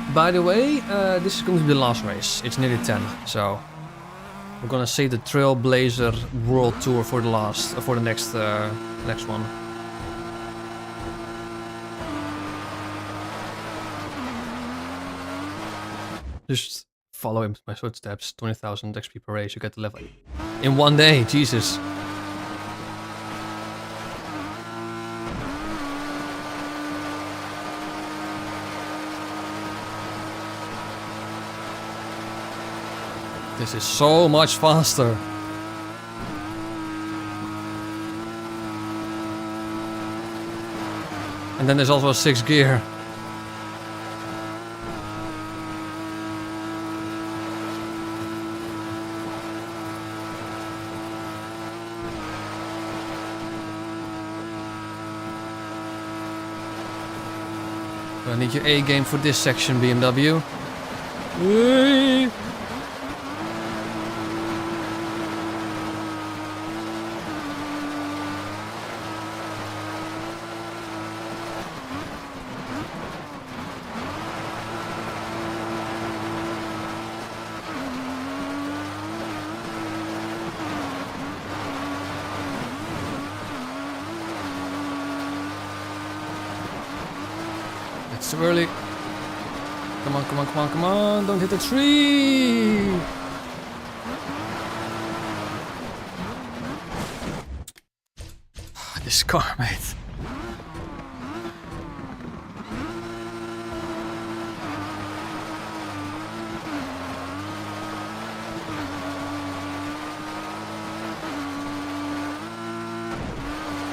[SPEAKER 2] it.
[SPEAKER 1] By the way, this is going to be the last race. It's nearly 10, so we're gonna save the Trailblazer World Tour for the last, for the next one. Just follow him, my footsteps. 20,000 XP per race. You get the level in one day. Jesus. This is so much faster. And then there's also a 6th gear. I need your A game for this section, BMW. Whee! It's too early. Come on, come on, come on, come on. Don't hit the tree. This car, mate.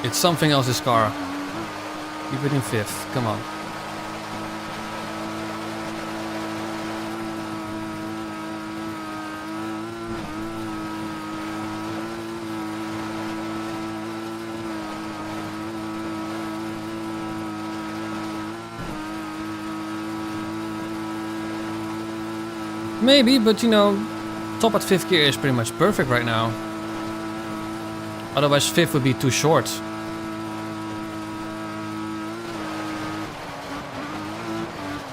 [SPEAKER 1] It's something else, this car. Keep it in 5th. Come on. Maybe, but you know, top at 5th gear is pretty much perfect right now. Otherwise 5th would be too short.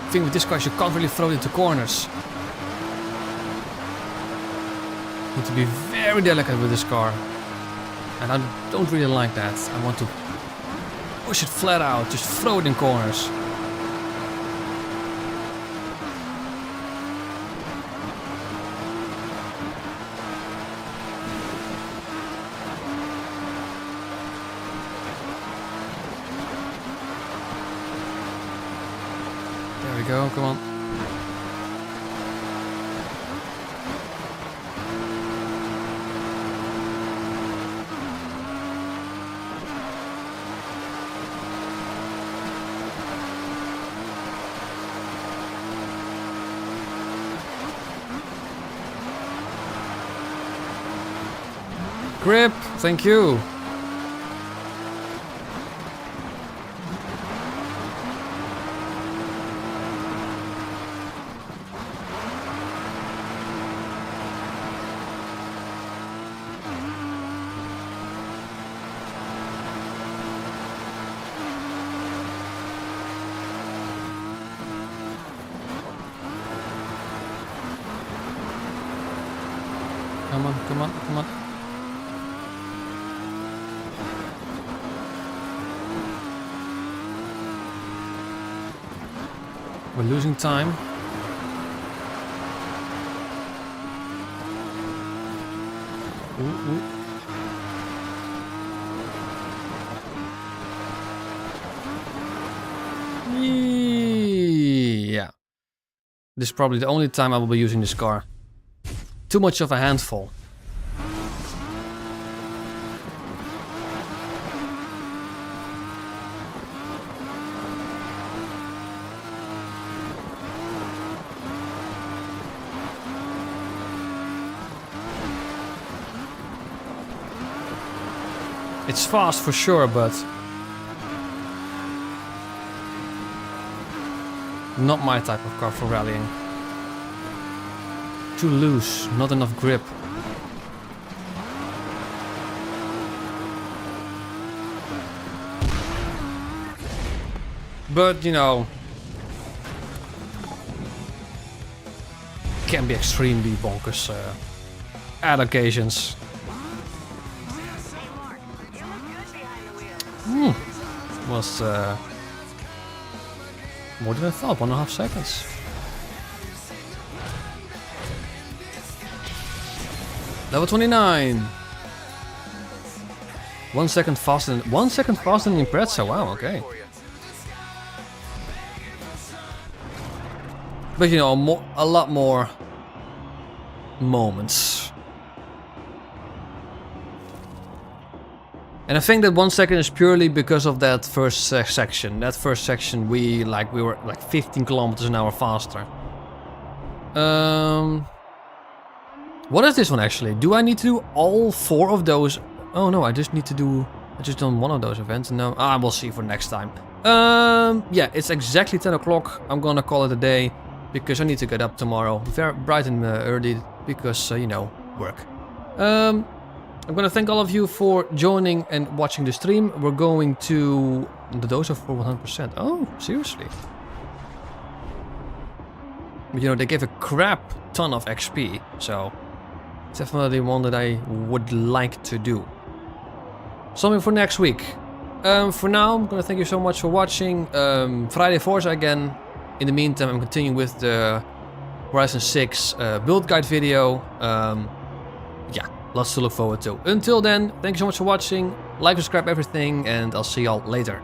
[SPEAKER 1] The thing with this car is you can't really throw it into corners. You need to be very delicate with this car. And I don't really like that. I want to push it flat out, just throw it in corners. There we go, come on. Grip, thank you. Come on, come on, come on. We're losing time. Ooh, ooh. Yeah. This is probably the only time I will be using this car. Too much of a handful. It's fast for sure, but not my type of car for rallying. Too loose, not enough grip. But, you know, can be extremely bonkers at occasions. Was more than I thought, 1.5 seconds. Level 29. 1 second faster than 1 second faster than Impreza. Wow, okay. But you know, a lot more moments. And I think that 1 second is purely because of that first section. That first section we were like 15 kilometers an hour faster. What is this one actually? Do I need to do all 4 of those? Oh no, I just done one of those events. No, we'll see for next time. Yeah, it's exactly 10 o'clock. I'm gonna call it a day because I need to get up tomorrow very bright and early because you know, work. I'm gonna thank all of you for joining and watching the stream. We're going to the dozer for 100%. Oh, seriously? But you know, they gave a crap ton of XP, so it's definitely one that I would like to do. Something for next week. For now, I'm gonna thank you so much for watching. Friday Forza again. In the meantime, I'm continuing with the Horizon 6 build guide video. Yeah, lots to look forward to. Until then, thank you so much for watching. Like, subscribe, everything, and I'll see y'all later.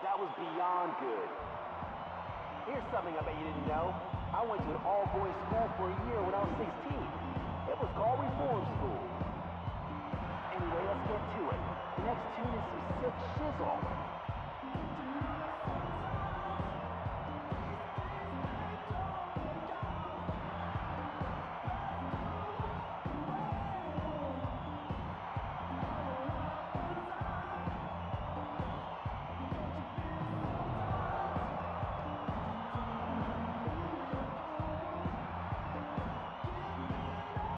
[SPEAKER 2] That was beyond good. Here's something I bet you didn't know. I went to an all-boys school for a year when I was 16. It was called Reform School. Anyway, let's get to it. The next tune is some sick shizzle.